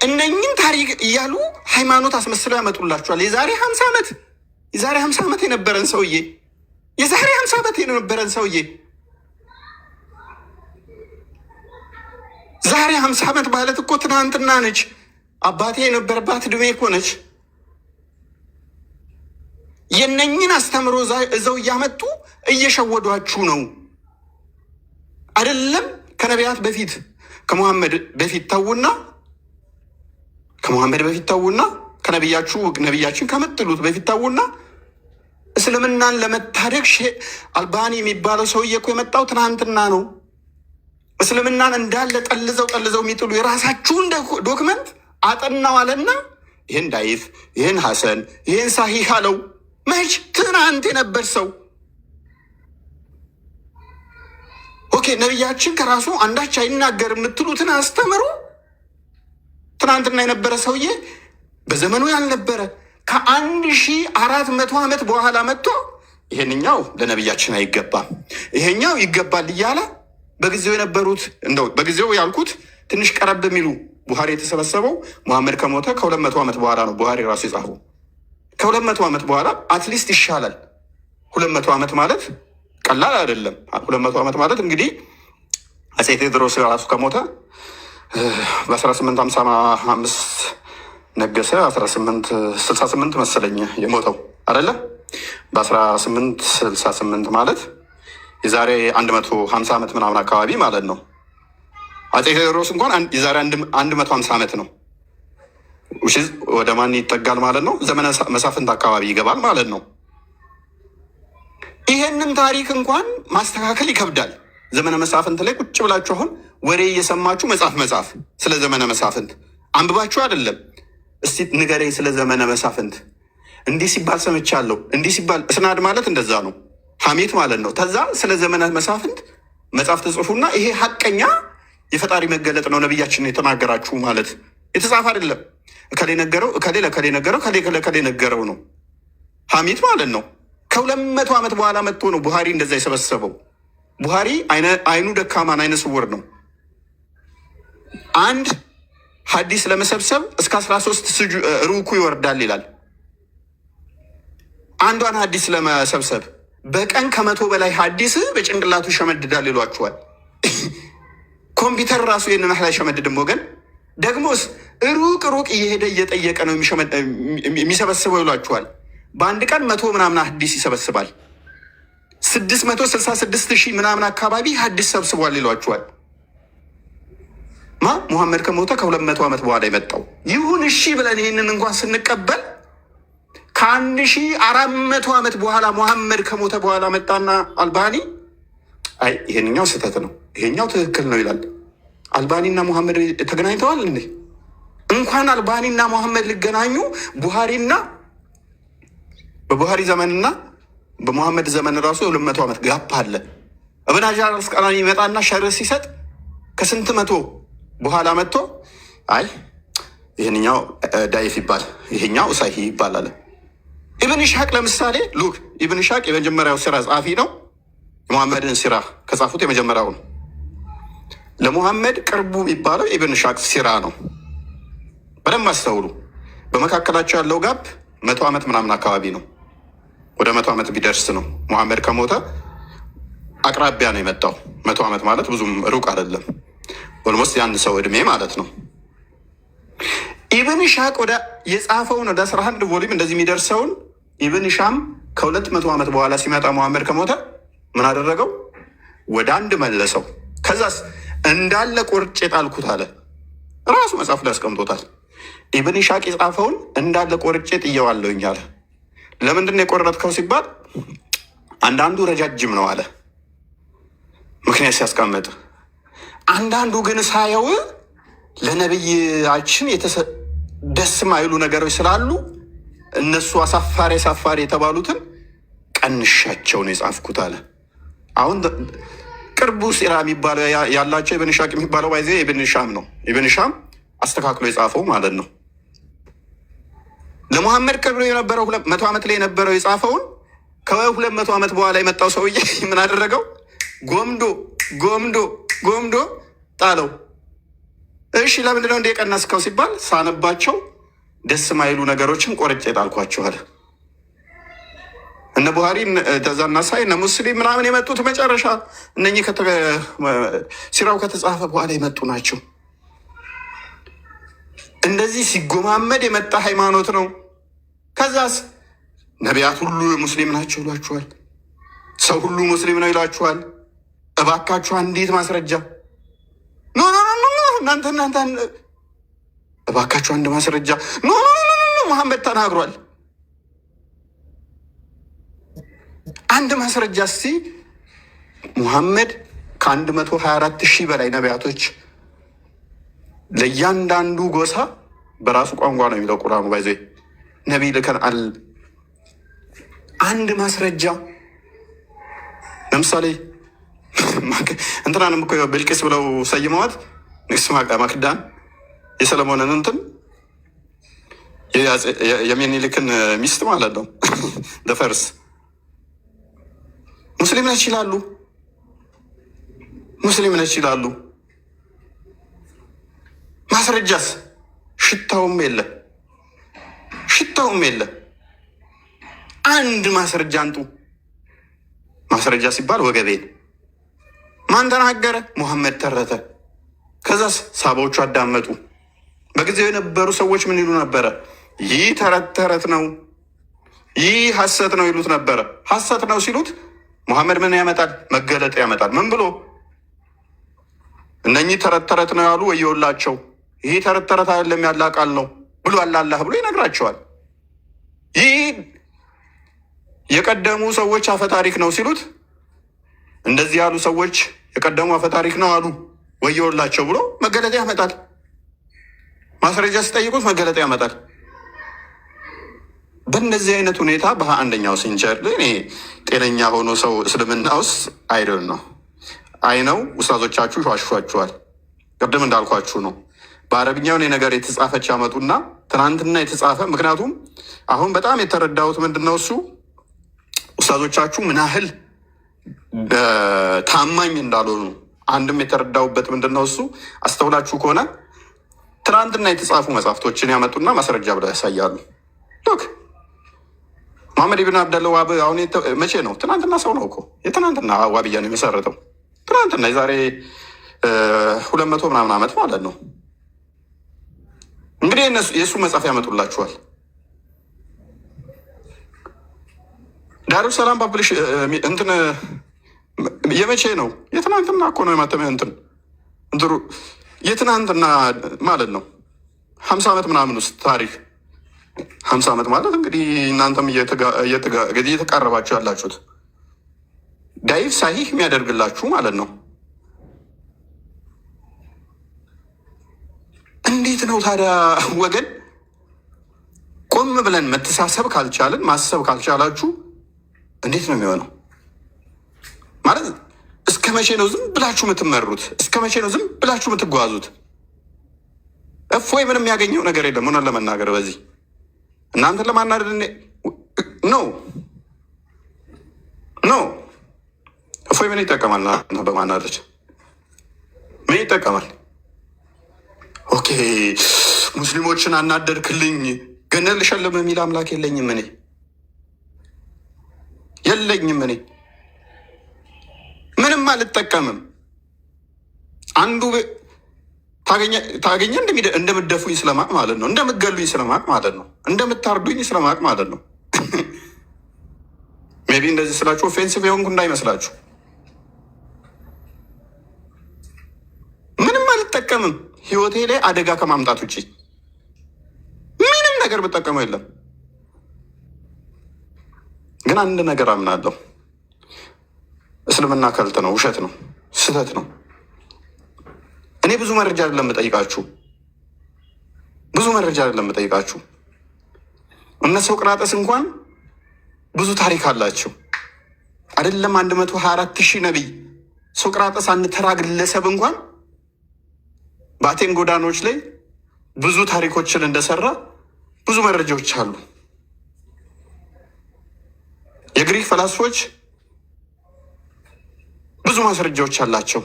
እነኝን ታሪክ እያሉ ሃይማኖት አስመስለው ያመጡላችኋል። የዛሬ 50 ዓመት የዛሬ 50 ዓመት የነበረን ሰውዬ የዛሬ 50 ዓመት የነበረን ሰውዬ ዛሬ 50 ዓመት ማለት እኮ ትናንትና ነች። አባቴ የነበረባት እድሜ እኮ ነች። የነኝን አስተምሮ እዘው እያመጡ እየሸወዷችሁ ነው አይደለም? ከነቢያት በፊት ከሙሐመድ በፊት ተውና ከሙሐመድ በፊት ተውና ነቢያችን ከምትሉት በፊት ተውና እስልምናን ለመታደግ አልባኒ የሚባለው ሰውዬ እኮ የመጣው ትናንትና ነው። እስልምናን እንዳለ ጠልዘው የሚጥሉ የራሳችሁን ዶክመንት አጠናው አለና ይህን ዳይፍ፣ ይህን ሐሰን፣ ይህን ሳሂህ አለው። መች? ትናንት የነበር ሰው። ኦኬ፣ ነቢያችን ከራሱ አንዳች አይናገር የምትሉትን አስተምሩ። ትናንትና የነበረ ሰውዬ በዘመኑ ያልነበረ ከ1400 ዓመት በኋላ መጥቶ ይሄንኛው ለነቢያችን አይገባም፣ ይሄኛው ይገባል እያለ በጊዜው የነበሩት እንደው በጊዜው ያልኩት ትንሽ ቀረብ የሚሉ ቡሃሪ የተሰበሰበው ሙሐመድ ከሞተ ከ200 ዓመት በኋላ ነው። ቡሃሪ ራሱ የጻፈው ከ200 ዓመት በኋላ አትሊስት ይሻላል። 200 ዓመት ማለት ቀላል አይደለም። 200 ዓመት ማለት እንግዲህ አፄ ቴዎድሮስ ራሱ ከሞተ በ1855 ነገሰ። 1868 መሰለኝ የሞተው አይደለ? በ1868 ማለት የዛሬ 150 ዓመት ምናምን አካባቢ ማለት ነው። አፄ ቴዎድሮስ እንኳን የዛሬ 150 ዓመት ነው። ወደ ማን ይጠጋል ማለት ነው? ዘመነ መሳፍንት አካባቢ ይገባል ማለት ነው። ይሄንን ታሪክ እንኳን ማስተካከል ይከብዳል። ዘመነ መሳፍንት ላይ ቁጭ ብላችሁ አሁን ወሬ እየሰማችሁ መጽሐፍ ስለ ዘመነ መሳፍንት አንብባችሁ አይደለም። እስቲ ንገረኝ ስለ ዘመነ መሳፍንት እንዲህ ሲባል ሰምቻለሁ፣ እንዲህ ሲባል እስናድ ማለት እንደዛ ነው፣ ሐሜት ማለት ነው። ከዛ ስለ ዘመነ መሳፍንት መጽሐፍ ተጽፉና ይሄ ሀቀኛ የፈጣሪ መገለጥ ነው ነቢያችን የተናገራችሁ ማለት የተጻፈ አይደለም። እከሌ ነገረው፣ እከሌ ለከሌ ነገረው፣ እከሌ ለከሌ ነገረው ነው ሐሜት ማለት ነው። ከ200 ዓመት በኋላ መጥቶ ነው ቡሃሪ እንደዛ የሰበሰበው። ቡሃሪ አይኑ ደካማን አይነ ስውር ነው። አንድ ሀዲስ ለመሰብሰብ እስከ 13 ሩኩ ይወርዳል ይላል። አንዷን ሀዲስ ለመሰብሰብ በቀን ከ100 በላይ ሀዲስ በጭንቅላቱ ይሸመድዳል ይሏችኋል። ኮምፒውተር ራሱ ይህንን ያህል አይሸመድድም ወገን። ደግሞስ ሩቅ እየሄደ እየጠየቀ ነው የሚሰበስበው ይሏችኋል። በአንድ ቀን 100 ምናምን ሀዲስ ይሰበስባል። 666 ሺህ ምናምን አካባቢ ሀዲስ ሰብስቧል ይሏችኋል። ሙሐመድ ከሞተ ከ200 ዓመት በኋላ የመጣው ይሁን እሺ ብለን ይህንን እንኳን ስንቀበል ከ1400 ዓመት በኋላ ሙሐመድ ከሞተ በኋላ መጣና አልባኒ አይ ይሄንኛው ስህተት ነው ይሄኛው ትክክል ነው ይላል። አልባኒና ሙሐመድ ተገናኝተዋል እንዴ? እንኳን አልባኒና ሙሐመድ ሊገናኙ ቡሃሪና በቡሃሪ ዘመንና በሙሐመድ ዘመን ራሱ የ200 ዓመት ጋፕ አለ። እብን ሀጀር አስቀላኒ ይመጣና ሸርህ ሲሰጥ ከስንት መቶ በኋላ መጥቶ አይ ይህንኛው ዳይፍ ይባል ይሄኛው ሳሂ ይባላል። ኢብን ኢስሐቅ ለምሳሌ ሉክ ኢብን ኢስሐቅ የመጀመሪያው ሲራ ጸሐፊ ነው። የሙሐመድን ሲራ ከጻፉት የመጀመሪያው ነው። ለሙሐመድ ቅርቡ የሚባለው ኢብን ኢስሐቅ ሲራ ነው። በደንብ አስተውሉ። በመካከላቸው ያለው ጋፕ 100 ዓመት ምናምን አካባቢ ነው። ወደ 100 ዓመት ቢደርስ ነው። ሙሐመድ ከሞተ አቅራቢያ ነው የመጣው። 100 ዓመት ማለት ብዙም ሩቅ አይደለም። ኦልሞስት የአንድ ሰው እድሜ ማለት ነው። ኢብን ኢስሐቅ ወደ የጻፈውን ወደ 11 ቮሊም እንደዚህ የሚደርሰውን ኢብን ኢስሐም ከ200 ዓመት በኋላ ሲመጣ ሙሐመድ ከሞተ ምን አደረገው? ወደ አንድ መለሰው። ከዛስ እንዳለ ቆርጬ ጣልኩት አለ። ራሱ መጽሐፍ ላይ አስቀምጦታል። ኢብን ኢስሐቅ የጻፈውን እንዳለ ቆርጬ ጥየዋለሁኝ አለ። ለምንድን ነው የቆረጥከው ሲባል አንዳንዱ ረጃጅም ነው አለ፣ ምክንያት ሲያስቀምጥ። አንዳንዱ ግን ሳየው ለነብያችን ደስ ማይሉ ነገሮች ስላሉ እነሱ አሳፋሪ የተባሉትን ቀንሻቸው ነው የጻፍኩት አለ። አሁን ቅርቡ ሲራ የሚባለው ያላቸው ኢብን ኢስሐቅ የሚባለው ባይዜ ኢብን ኢስሐም ነው። ኢብን ኢስሐም አስተካክሎ የጻፈው ማለት ነው። ለሙሐመድ ቅርብ የነበረው 100 ዓመት ላይ የነበረው የጻፈውን ከ200 ዓመት በኋላ የመጣው ሰውዬ ምን አደረገው? ጎምዶ ጣለው። እሺ ለምንድነው እንደ የቀነስከው ሲባል ሳነባቸው ደስ ማይሉ ነገሮችን ቆርጬ ጣልኳቸዋል። እነ ቡሃሪ ተዛና ሳይ እነ ሙስሊም ምናምን የመጡት መጨረሻ እነኚህ ሲራው ከተጻፈ በኋላ የመጡ ናቸው። እንደዚህ ሲጎማመድ የመጣ ሃይማኖት ነው። ከዛስ ነቢያት ሁሉ ሙስሊም ናቸው ይሏችኋል። ሰው ሁሉ ሙስሊም ነው ይሏችኋል። እባካችሁ አንዲት ማስረጃ ኖ እናንተ እባካችሁ አንድ ማስረጃ ኖ መሐመድ ተናግሯል። አንድ ማስረጃ እስቲ ሙሐመድ ከ124 ሺህ በላይ ነቢያቶች ለእያንዳንዱ ጎሳ በራሱ ቋንቋ ነው የሚለው ቁርአኑ ባይዘ ነቢይ ልከናል። አንድ ማስረጃ ለምሳሌ እንትናንም እኮ ብልቅስ ብለው ሰይመዋት ንግስት ማክዳን የሰለሞንን እንትን የሚኒልክን ሚስት ማለት ነው። ደፈርስ ሙስሊም ነች ይላሉ። ሙስሊም ነች ይላሉ። ማስረጃስ? ሽታውም የለ፣ ሽታውም የለ። አንድ ማስረጃ አንጡ። ማስረጃ ሲባል ወገቤን ማን ተናገረ? ሙሐመድ ተረተ። ከዛስ ሳባዎቹ አዳመጡ። በጊዜው የነበሩ ሰዎች ምን ይሉ ነበረ? ይህ ተረት ተረት ነው፣ ይህ ሐሰት ነው ይሉት ነበረ። ሐሰት ነው ሲሉት ሙሐመድ ምን ያመጣል? መገለጥ ያመጣል። ምን ብሎ? እነኚህ ተረት ተረት ነው ያሉ ወየውላቸው፣ ይህ ተረት ተረት አይደለም ያለ ቃል ነው ብሎ አላህ ብሎ ይነግራቸዋል። ይህ የቀደሙ ሰዎች አፈታሪክ ነው ሲሉት እንደዚህ ያሉ ሰዎች የቀደሙ አፈታሪክ ነው አሉ ወየውላቸው ብሎ መገለጥ ያመጣል። ማስረጃ ሲጠይቁት መገለጥ ያመጣል። በእንደዚህ አይነት ሁኔታ በ21ኛው ሴንቸሪ እኔ ጤነኛ ሆኖ ሰው እስልምና ውስጥ አይደል ነው አይነው ኡስታዞቻችሁ ሸዋሽፏችኋል። ቅድም እንዳልኳችሁ ነው። በአረብኛውን የነገር የተጻፈች ያመጡና ትናንትና የተጻፈ ምክንያቱም አሁን በጣም የተረዳሁት ምንድን ነው እሱ ኡስታዞቻችሁ ምን ያህል ታማኝ እንዳልሆኑ አንድም የተረዳሁበት ምንድን ነው እሱ አስተውላችሁ ከሆነ ትናንትና የተጻፉ መጽሐፍቶችን ያመጡና ማስረጃ ብለው ያሳያሉ። ሎክ መሐመድ ብን አብደላ ዋብ አሁን መቼ ነው? ትናንትና ሰው ነው እኮ የትናንትና ዋብያ ነው የመሰረተው። ትናንትና የዛሬ 200 ምናምን ዓመት ማለት ነው። እንግዲህ የእሱ መጽሐፍ ያመጡላችኋል። ዳሩ ሰላም ፓብሊሽ እንትን የመቼ ነው? የትናንትና እኮ ነው የማተሚያ እንትን እንትሩ የትናንትና ማለት ነው 50 ዓመት ምናምን ውስጥ ታሪክ 50 ዓመት ማለት እንግዲህ እናንተም እየተቃረባችሁ ያላችሁት ዳይፍ ሳሂህ የሚያደርግላችሁ ማለት ነው። እንዴት ነው ታዲያ ወገን? ቆም ብለን መተሳሰብ ካልቻልን ማሰብ ካልቻላችሁ እንዴት ነው የሚሆነው? ማለት እስከ መቼ ነው ዝም ብላችሁ የምትመሩት? እስከ መቼ ነው ዝም ብላችሁ የምትጓዙት? እፎይ ምንም የሚያገኘው ነገር የለም። ሆነን ለመናገር በዚህ እናንተን ለማናደድ ነው እፎይ ምን ይጠቀማል? በማናደድ ምን ይጠቀማል? ኦኬ ሙስሊሞችን አናደድክልኝ ገነል ልሸልም የሚል አምላክ የለኝም እኔ ምንም አልጠቀምም። አንዱ ታገኘ እንደምደፉኝ ስለማቅ ማለት ነው፣ እንደምገሉኝ ስለማቅ ማለት ነው፣ እንደምታርዱኝ ስለማቅ ማለት ነው። ሜቢ እንደዚህ ስላችሁ ኦፌንሲቭ የሆንኩ እንዳይመስላችሁ። ምንም አልጠቀምም ህይወቴ ላይ አደጋ ከማምጣት ውጭ ምንም ነገር ብጠቀመው የለም። ግን አንድ ነገር አምናለሁ፣ እስልምና ከልት ነው፣ ውሸት ነው፣ ስህተት ነው። እኔ ብዙ መረጃ አይደለም የምጠይቃችሁ፣ እነ ሶቅራጠስ እንኳን ብዙ ታሪክ አላቸው አይደለም? 124,000 ነቢይ ሶቅራጠስ አንድ ተራ ግለሰብ እንኳን በአቴን ጎዳኖች ላይ ብዙ ታሪኮችን እንደሰራ ብዙ መረጃዎች አሉ። የግሪክ ፈላስፎች ብዙ ማስረጃዎች አላቸው።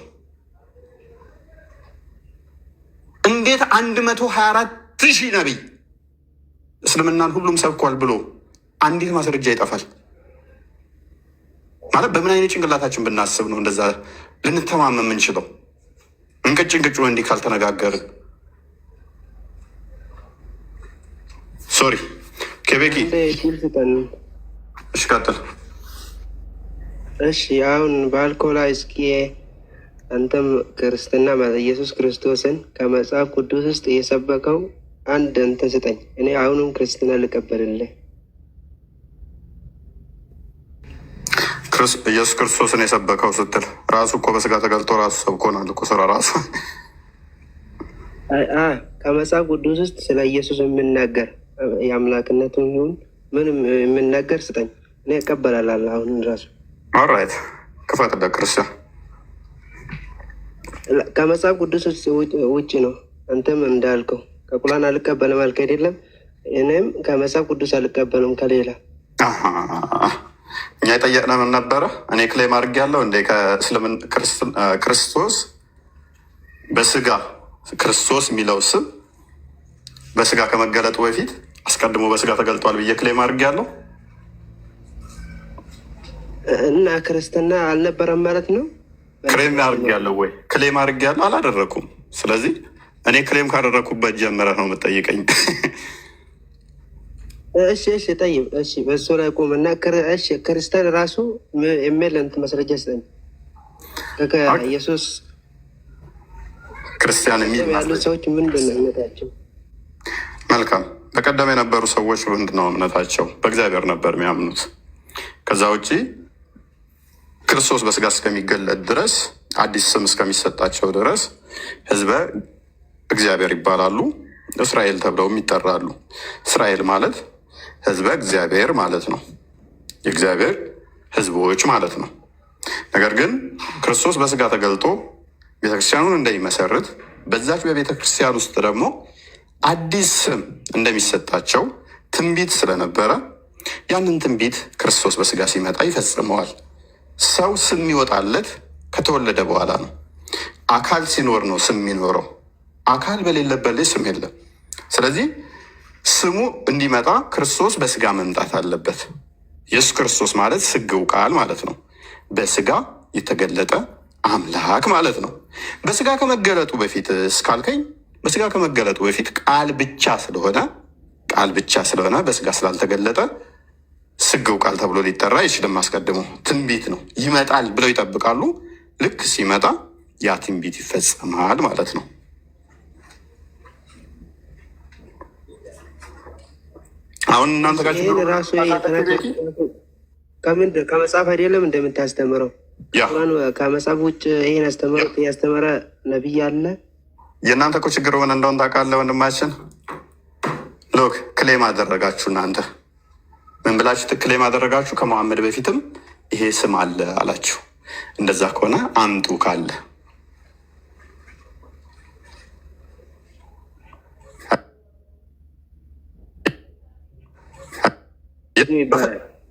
እንዴት 124,000 ነቢይ እስልምናን ሁሉም ሰብኳል ብሎ አንዲት ማስረጃ ይጠፋል? ማለት በምን አይነት ጭንቅላታችን ብናስብ ነው እንደዛ ልንተማመን የምንችለው? እንቅጭ እንዲህ ካልተነጋገርን። ሶሪ ኬቤኪ እሺ ቀጥል። እሺ አሁን በአልኮላ እስኪ አንተም ክርስትና ኢየሱስ ክርስቶስን ከመጽሐፍ ቅዱስ ውስጥ የሰበከው አንድ እንትን ስጠኝ፣ እኔ አሁንም ክርስትና ልቀበልልህ። ኢየሱስ ክርስቶስን የሰበከው ስትል ራሱ እኮ በስጋ ተገልጦ ራሱ ሰብኮናል እኮ ስራ ራሱ ከመጽሐፍ ቅዱስ ውስጥ ስለ ኢየሱስ የምናገር የአምላክነቱን ይሁን ምንም የምናገር ስጠኝ፣ እኔ እቀበላለሁ። አሁን ራሱ ኦራይት ክፈትለት ክርስቲያን ከመጽሐፍ ቅዱስ ውጭ ነው። አንተም እንዳልከው ከቁርአን አልቀበልም አልክ አይደለም? እኔም ከመጽሐፍ ቅዱስ አልቀበልም ከሌላ። እኛ የጠየቅነው ምን ነበረ? እኔ ክሌም አድርጌያለሁ እንደ ክርስቶስ በስጋ ክርስቶስ የሚለው ስም በስጋ ከመገለጡ በፊት አስቀድሞ በስጋ ተገልጧል ብዬ ክሌም አድርጌያለሁ እና ክርስትና አልነበረም ማለት ነው። ክሌም አድርጌያለሁ ወይ? ክሌም አድርጌያለሁ አላደረኩም። ስለዚህ እኔ ክሌም ካደረግኩበት ጀምረህ ነው የምጠይቀኝ። እሺ ጠይብ፣ እሺ በሱ ላይ ቁም እና ክርስቲያን ራሱ የሚል እንትን ማስረጃ ስጠኝ። ኢየሱስ ክርስቲያን የሚል ያሉ ሰዎች ምንድን ነው እምነታቸው? መልካም። በቀደም የነበሩ ሰዎች ምንድን ነው እምነታቸው? በእግዚአብሔር ነበር የሚያምኑት። ከዛ ውጭ ክርስቶስ በስጋ እስከሚገለጥ ድረስ አዲስ ስም እስከሚሰጣቸው ድረስ ሕዝበ እግዚአብሔር ይባላሉ። እስራኤል ተብለውም ይጠራሉ። እስራኤል ማለት ሕዝበ እግዚአብሔር ማለት ነው። የእግዚአብሔር ሕዝቦች ማለት ነው። ነገር ግን ክርስቶስ በስጋ ተገልጦ ቤተክርስቲያኑን እንደሚመሰርት በዛች በቤተክርስቲያን ውስጥ ደግሞ አዲስ ስም እንደሚሰጣቸው ትንቢት ስለነበረ ያንን ትንቢት ክርስቶስ በስጋ ሲመጣ ይፈጽመዋል። ሰው ስም ይወጣለት ከተወለደ በኋላ ነው። አካል ሲኖር ነው ስም የሚኖረው። አካል በሌለበት ላይ ስም የለም። ስለዚህ ስሙ እንዲመጣ ክርስቶስ በስጋ መምጣት አለበት። ኢየሱስ ክርስቶስ ማለት ስግው ቃል ማለት ነው። በስጋ የተገለጠ አምላክ ማለት ነው። በስጋ ከመገለጡ በፊት እስካልከኝ በስጋ ከመገለጡ በፊት ቃል ብቻ ስለሆነ በስጋ ስላልተገለጠ ስግው ቃል ተብሎ ሊጠራ አይችልም። አስቀድሞ ትንቢት ነው። ይመጣል ብለው ይጠብቃሉ። ልክ ሲመጣ ያ ትንቢት ይፈጸማል ማለት ነው። አሁን እናንተ ጋር ራሱ ከመጽሐፍ አይደለም እንደምታስተምረው? ከመጽሐፍ ውጭ ይህን አስተምሮት ያስተመረ ነቢይ አለ? የእናንተ እኮ ችግር ሆነ እንደሆን ታውቃለህ ወንድማችን። ሎክ ክሌም አደረጋችሁ። እናንተ ምን ብላችሁ ክሌም አደረጋችሁ? ከመሐመድ በፊትም ይሄ ስም አለ አላችሁ። እንደዛ ከሆነ አምጡ ካለ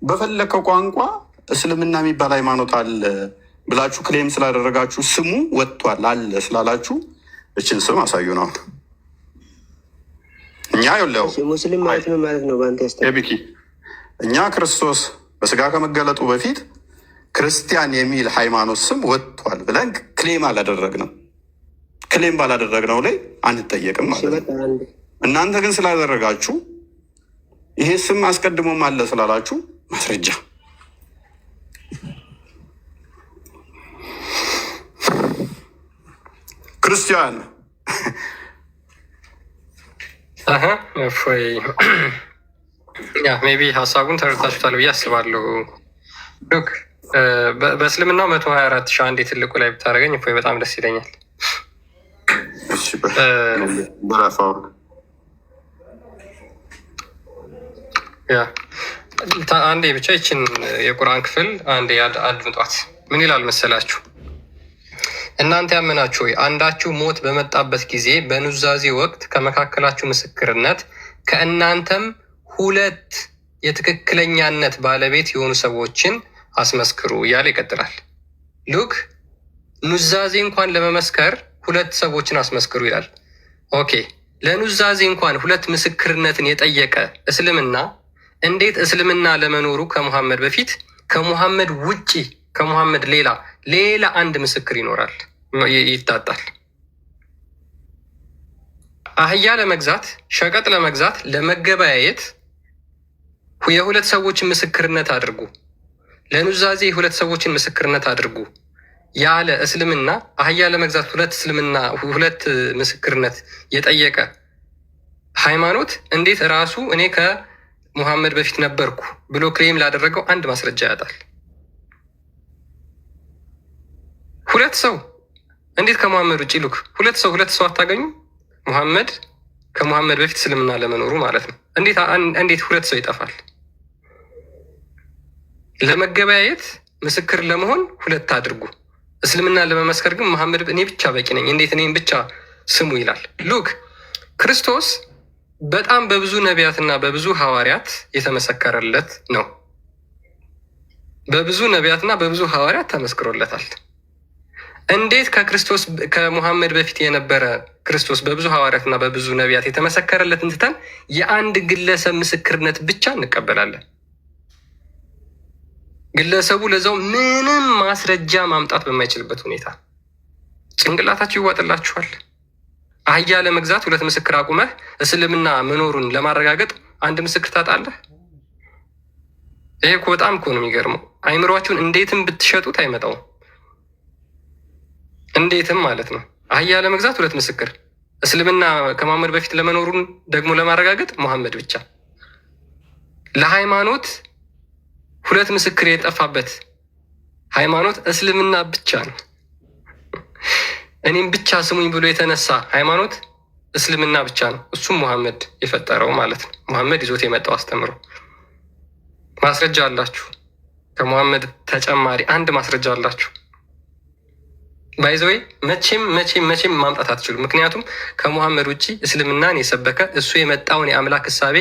በፈለከው ቋንቋ እስልምና የሚባል ሃይማኖት አለ ብላችሁ ክሌም ስላደረጋችሁ ስሙ ወጥቷል አለ ስላላችሁ እችን ስም አሳዩ ነው። እኛ ይለው ሙስሊም ማለት ምን ማለት ነው? ቢኪ እኛ ክርስቶስ በስጋ ከመገለጡ በፊት ክርስቲያን የሚል ሃይማኖት ስም ወጥቷል ብለን ክሌም አላደረግንም። ክሌም ባላደረግነው ላይ አንጠየቅም ማለት ነው። እናንተ ግን ስላደረጋችሁ ይሄ ስም አስቀድሞም አለ ስላላችሁ ማስረጃ ክርስቲያን ሜይ ቢ ሀሳቡን ተረድታችሁታል ብዬ አስባለሁ። ሉክ በእስልምናው 124 ሺህ አንዴ ትልቁ ላይ ብታደርገኝ እፎይ በጣም ደስ ይለኛል። አንዴ ብቻ ይችን የቁርአን ክፍል አንዴ አድምጧት። ምን ይላል መሰላችሁ? እናንተ ያመናችሁ ሆይ አንዳችሁ ሞት በመጣበት ጊዜ በኑዛዜ ወቅት ከመካከላችሁ ምስክርነት ከእናንተም 2 የትክክለኛነት ባለቤት የሆኑ ሰዎችን አስመስክሩ እያለ ይቀጥላል። ሉክ ኑዛዜ እንኳን ለመመስከር 2 ሰዎችን አስመስክሩ ይላል። ኦኬ ለኑዛዜ እንኳን 2 ምስክርነትን የጠየቀ እስልምና እንዴት እስልምና ለመኖሩ ከሙሐመድ በፊት ከሙሐመድ ውጪ ከሙሐመድ ሌላ አንድ ምስክር ይኖራል ይታጣል? አህያ ለመግዛት ሸቀጥ ለመግዛት ለመገበያየት የ2 ሰዎችን ምስክርነት አድርጉ፣ ለኑዛዜ 2 ሰዎችን ምስክርነት አድርጉ ያለ እስልምና አህያ ለመግዛት 2 ምስክርነት የጠየቀ ሃይማኖት እንዴት ራሱ እኔ ከሙሐመድ በፊት ነበርኩ ብሎ ክሌም ላደረገው አንድ ማስረጃ ያጣል? 2 ሰው እንዴት ከሙሐመድ ውጭ ሉክ 2 ሰው አታገኙ? ሙሐመድ ከሙሐመድ በፊት እስልምና ለመኖሩ ማለት ነው። እንዴት 2 ሰው ይጠፋል? ለመገበያየት ምስክር ለመሆን 2 አድርጉ። እስልምና ለመመስከር ግን መሐመድ እኔ ብቻ በቂ ነኝ፣ እንዴት እኔም ብቻ ስሙ ይላል? ሉክ ክርስቶስ በጣም በብዙ ነቢያትና በብዙ ሐዋርያት የተመሰከረለት ነው። በብዙ ነቢያትና በብዙ ሐዋርያት ተመስክሮለታል። እንዴት ከሙሐመድ በፊት የነበረ ክርስቶስ በብዙ ሐዋርያትና በብዙ ነቢያት የተመሰከረለትን ትተን የአንድ ግለሰብ ምስክርነት ብቻ እንቀበላለን? ግለሰቡ ለዛው ምንም ማስረጃ ማምጣት በማይችልበት ሁኔታ ጭንቅላታችሁ ይዋጥላችኋል። አህያ ለመግዛት 2 ምስክር አቁመህ እስልምና መኖሩን ለማረጋገጥ 1 ምስክር ታጣለህ። ይሄ እኮ በጣም እኮ ነው የሚገርመው። አይምሯችሁን እንዴትም ብትሸጡት አይመጣውም። እንዴትም ማለት ነው። አህያ ለመግዛት 2 ምስክር፣ እስልምና ከመሐመድ በፊት ለመኖሩን ደግሞ ለማረጋገጥ መሐመድ ብቻ። ለሃይማኖት 2 ምስክር የጠፋበት ሃይማኖት እስልምና ብቻ ነው። እኔም ብቻ ስሙኝ ብሎ የተነሳ ሃይማኖት እስልምና ብቻ ነው። እሱም መሐመድ የፈጠረው ማለት ነው። መሐመድ ይዞት የመጣው አስተምሮ። ማስረጃ አላችሁ። ከመሐመድ ተጨማሪ 1 ማስረጃ አላችሁ። ባይዘወይ መቼም ማምጣት አትችሉም። ምክንያቱም ከሙሐመድ ውጭ እስልምናን የሰበከ እሱ የመጣውን የአምላክ እሳቤ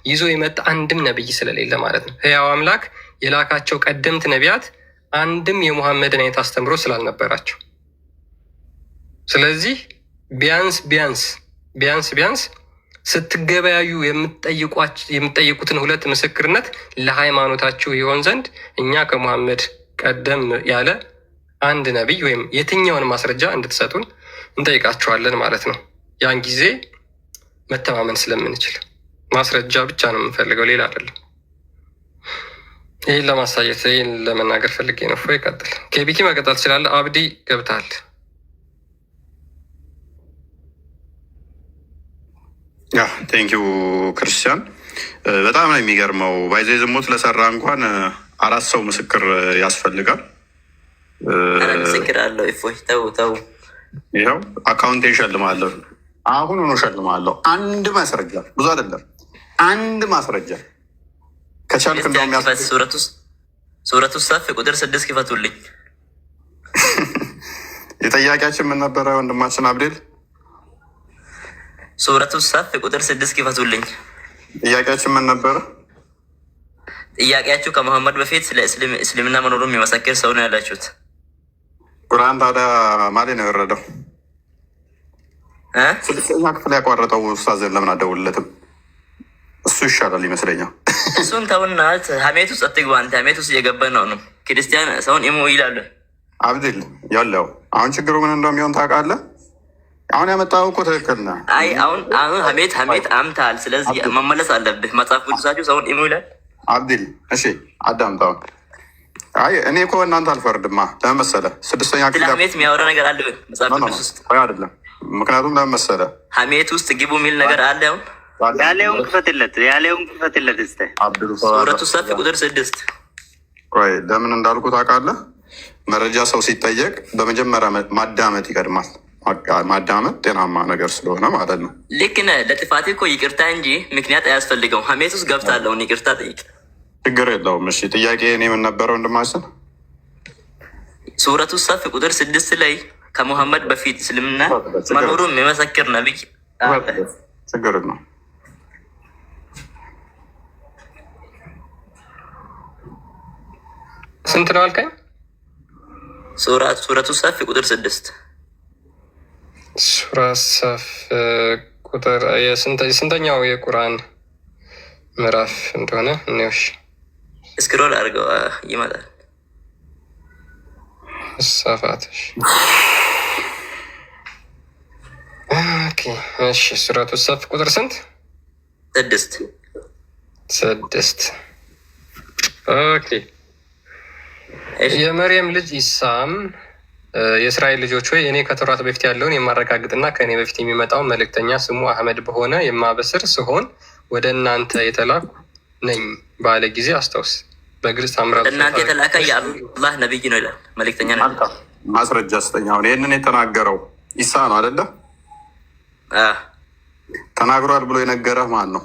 ይዞ የመጣ አንድም ነብይ ስለሌለ ማለት ነው። ሕያው አምላክ የላካቸው ቀደምት ነቢያት አንድም የሙሐመድን አይነት አስተምሮ ስላልነበራቸው፣ ስለዚህ ቢያንስ ስትገበያዩ የምትጠይቁትን 2 ምስክርነት ለሃይማኖታችሁ ይሆን ዘንድ እኛ ከሙሐመድ ቀደም ያለ 1 ነቢይ ወይም የትኛውን ማስረጃ እንድትሰጡን እንጠይቃችኋለን ማለት ነው። ያን ጊዜ መተማመን ስለምንችል ማስረጃ ብቻ ነው የምንፈልገው፣ ሌላ አይደለም። ይህን ለማሳየት ይህን ለመናገር ፈልጌ ነው። ይቀጥል። ኬቢኪ መቀጠል ትችላለህ። አብዲ ገብተሃል። ቴንኪው ክርስቲያን። በጣም ነው የሚገርመው። ባይዘ ዝሙት ለሰራ እንኳን 4 ሰው ምስክር ያስፈልጋል። ምስክር አለው። እፎይ ተው። ይኸው አካውንቴ እሸልማለሁ። አሁን ሆኖ እሸልማለሁ። 1 ማስረጃ፣ ብዙ አይደለም፣ 1 ማስረጃ ከቻልክ እንደውም ሱረቱ ሰፍ ቁጥር 6 ክፈቱልኝ። የጠያቂያችን ምን ነበረ ወንድማችን አብዴል? ሱረቱ ሰፍ ቁጥር 6 ክፈቱልኝ። ጥያቄያችን ምን ነበረ? ጥያቄያችሁ ከመሐመድ በፊት ስለ እስልምና መኖሩ የሚመሰክር ሰው ነው ያላችሁት። ቁርአን ታዲያ ማሌ ነው የወረደው? 6ኛ ክፍል ያቋረጠው ኡስታዝን ለምን አደውልለትም? እሱ ይሻላል ይመስለኛል። እሱን ተውና ሀሜት ውስጥ አትግባ። አንተ ሀሜት ውስጥ እየገባ ነው። ክርስቲያን ሰውን ኢሞ ይላሉ። አብድል ያለው አሁን ችግሩ ምን እንደሚሆን ታውቃለህ? አሁን ያመጣው እኮ ትክክል ነህ። አይ አሁን ሀሜት አምታል። ስለዚህ መመለስ አለብህ። መጽሐፍ ቅዱሳችሁ ሰውን ኢሞ ይላል። አብዲል እሺ አዳምጣው። አይ እኔ እኮ እናንተ አልፈርድማ። ለምን መሰለህ? 6ኛ ክፍል ሀሜት የሚያወራ ነገር አለ መጽሐፍ ቅዱስ ውስጥ አይደለም። ምክንያቱም ለምን መሰለህ? ሀሜት ውስጥ ግቡ የሚል ነገር አለ። አሁን ያለውን ክፈትለት እስኪ ሱረቱ ሰፍ ቁጥር 6 ቆይ ለምን እንዳልኩ ታውቃለህ? መረጃ ሰው ሲጠየቅ በመጀመሪያ ማዳመጥ ይቀድማል። ማዳመጥ ጤናማ ነገር ስለሆነ ማለት ነው። ልክ ነህ። ለጥፋቴ እኮ ይቅርታ እንጂ ምክንያት አያስፈልገውም። ሀሜት ውስጥ ገብታለሁን ይቅርታ ጠይቅ። ችግር የለውም። እሺ ጥያቄ እኔ ምን ነበረው ወንድማችን? ሱረቱ ሰፍ ቁጥር 6 ላይ ከሙሐመድ በፊት እስልምና መኖሩን የሚመሰክር ነብይ ችግር ነው። ስንት ነው አልከኝ? ሱረቱ ሰፍ ቁጥር 6 ሱራ ሰፍ ቁጥር የስንተኛው የቁርአን ምዕራፍ እንደሆነ እኔዎች እስክሮል አድርገው ይመጣል። ሳፋትሽ እሺ። ሱረቱ ሰፍ ቁጥር ስንት? 6 ኦኬ። የመርየም ልጅ ኢሳም የእስራኤል ልጆች ሆይ እኔ ከተውራት በፊት ያለውን የማረጋግጥና ከእኔ በፊት የሚመጣውን መልእክተኛ ስሙ አህመድ በሆነ የማበስር ስሆን ወደ እናንተ የተላኩ ነኝ ባለ ጊዜ አስታውስ። በግልጽ ታምራት እናንተ የተላከ የአላህ ነብይ ነው ይላል። መልእክተኛ ነው። ማስረጃ ስጠኝ። አሁን ይህንን የተናገረው ኢሳ ነው አይደለ? ተናግሯል ብሎ የነገረህ ማን ነው?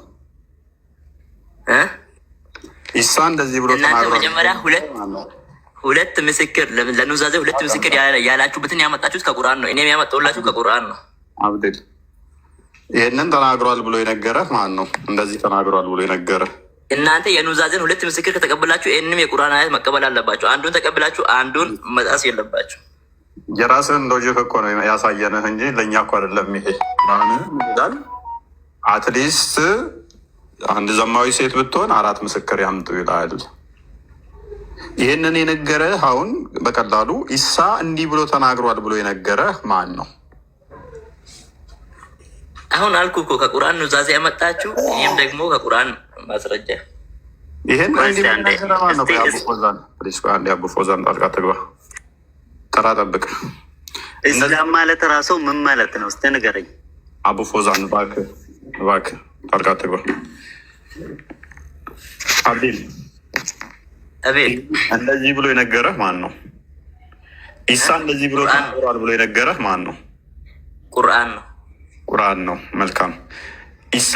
ኢሳ እንደዚህ ብሎ ተናግሯል። መጀመሪያ ሁለት ምስክር ለኑዛዜ 2 ምስክር ያላችሁበትን ያመጣችሁት ከቁርአን ነው። እኔም ያመጣሁላችሁ ከቁርአን ነው። አብድል ይህንን ተናግሯል ብሎ የነገረህ ማን ነው? እንደዚህ ተናግሯል ብሎ የነገረህ እናንተ የኑዛዜን ሁለት ምስክር ከተቀበላችሁ ይህንም የቁርአን አያት መቀበል አለባችሁ። አንዱን ተቀብላችሁ አንዱን መጣስ የለባችሁ። የራስህን ሎጂክ እኮ ነው ያሳየንህ እንጂ ለእኛ እኮ አይደለም። ይሄ ይላል አትሊስት አንድ ዘማዊ ሴት ብትሆን 4 ምስክር ያምጡ ይላል። ይህንን የነገረህ አሁን በቀላሉ ኢሳ እንዲህ ብሎ ተናግሯል ብሎ የነገረህ ማን ነው? አሁን አልኩ እኮ ከቁርአን ኑዛዜ ያመጣችሁ፣ ይህም ደግሞ ከቁርአን ማስረጃ። ይህን ነገረ ማን ነው? አቡ ፎዛን ጣልቃ ትግባ። ተራ ጠብቅ። እስላም ማለት ራሱ ምን ማለት ነው? እስኪ ንገረኝ። አቡ ፎዛን እባክህ ጣልቃ ትግባ። አብዲል አቤት። እንደዚህ ብሎ የነገረህ ማን ነው? ኢሳ እንደዚህ ብሎ ተናግሯል ብሎ የነገረህ ማን ነው? ቁርአን ነው። ቁርአን ነው። መልካም። ኢሳ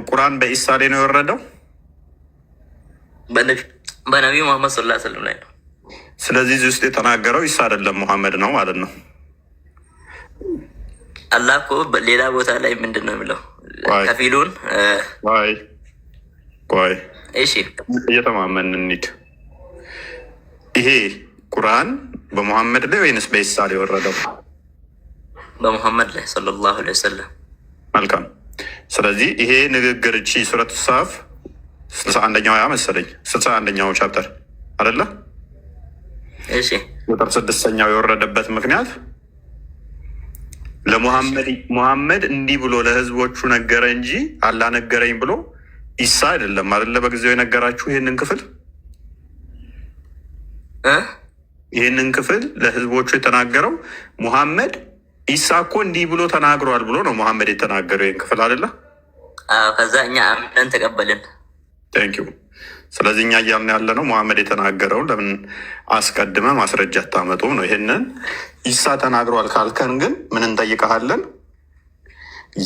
ቁርአን በኢሳ ላይ ነው የወረደው? በነቢዩ መሐመድ ሰለላሁ ዐለይሂ ወሰለም ላይ ነው። ስለዚህ እዚህ ውስጥ የተናገረው ኢሳ አይደለም ሙሐመድ ነው ማለት ነው። አላህ እኮ በሌላ ቦታ ላይ ምንድን ነው የሚለው? ከፊሉን ቆይ እሺ፣ እየተማመን እንሂድ። ይሄ ቁርአን በሙሐመድ ላይ ወይንስ በኢሳ ላይ የወረደው? በሙሐመድ ላይ ሰለላሁ ዐለይሂ ወሰለም። መልካም። ስለዚህ ይሄ ንግግር እቺ ሱረቱ ሳፍ 61ኛው ያ መሰለኝ 61ኛው ቻፕተር አይደለ? እሺ፣ ቁጥር 6ኛው የወረደበት ምክንያት ሙሐመድ እንዲህ ብሎ ለህዝቦቹ ነገረ እንጂ አላህ ነገረኝ ብሎ ኢሳ አይደለም አይደለ? በጊዜው የነገራችሁ ይህንን ክፍል ለህዝቦቹ የተናገረው ሙሐመድ ኢሳ እኮ እንዲህ ብሎ ተናግሯል ብሎ ነው ሙሐመድ የተናገረው ይህን ክፍል አይደለ? ከዛ እኛ አምነን ተቀበልን። ቴንኪው። ስለዚህ እኛ እያልን ያለ ነው ሙሐመድ የተናገረውን ለምን አስቀድመ ማስረጃ አታመጡም ነው። ይህንን ኢሳ ተናግሯል ካልከን ግን ምን እንጠይቀሃለን?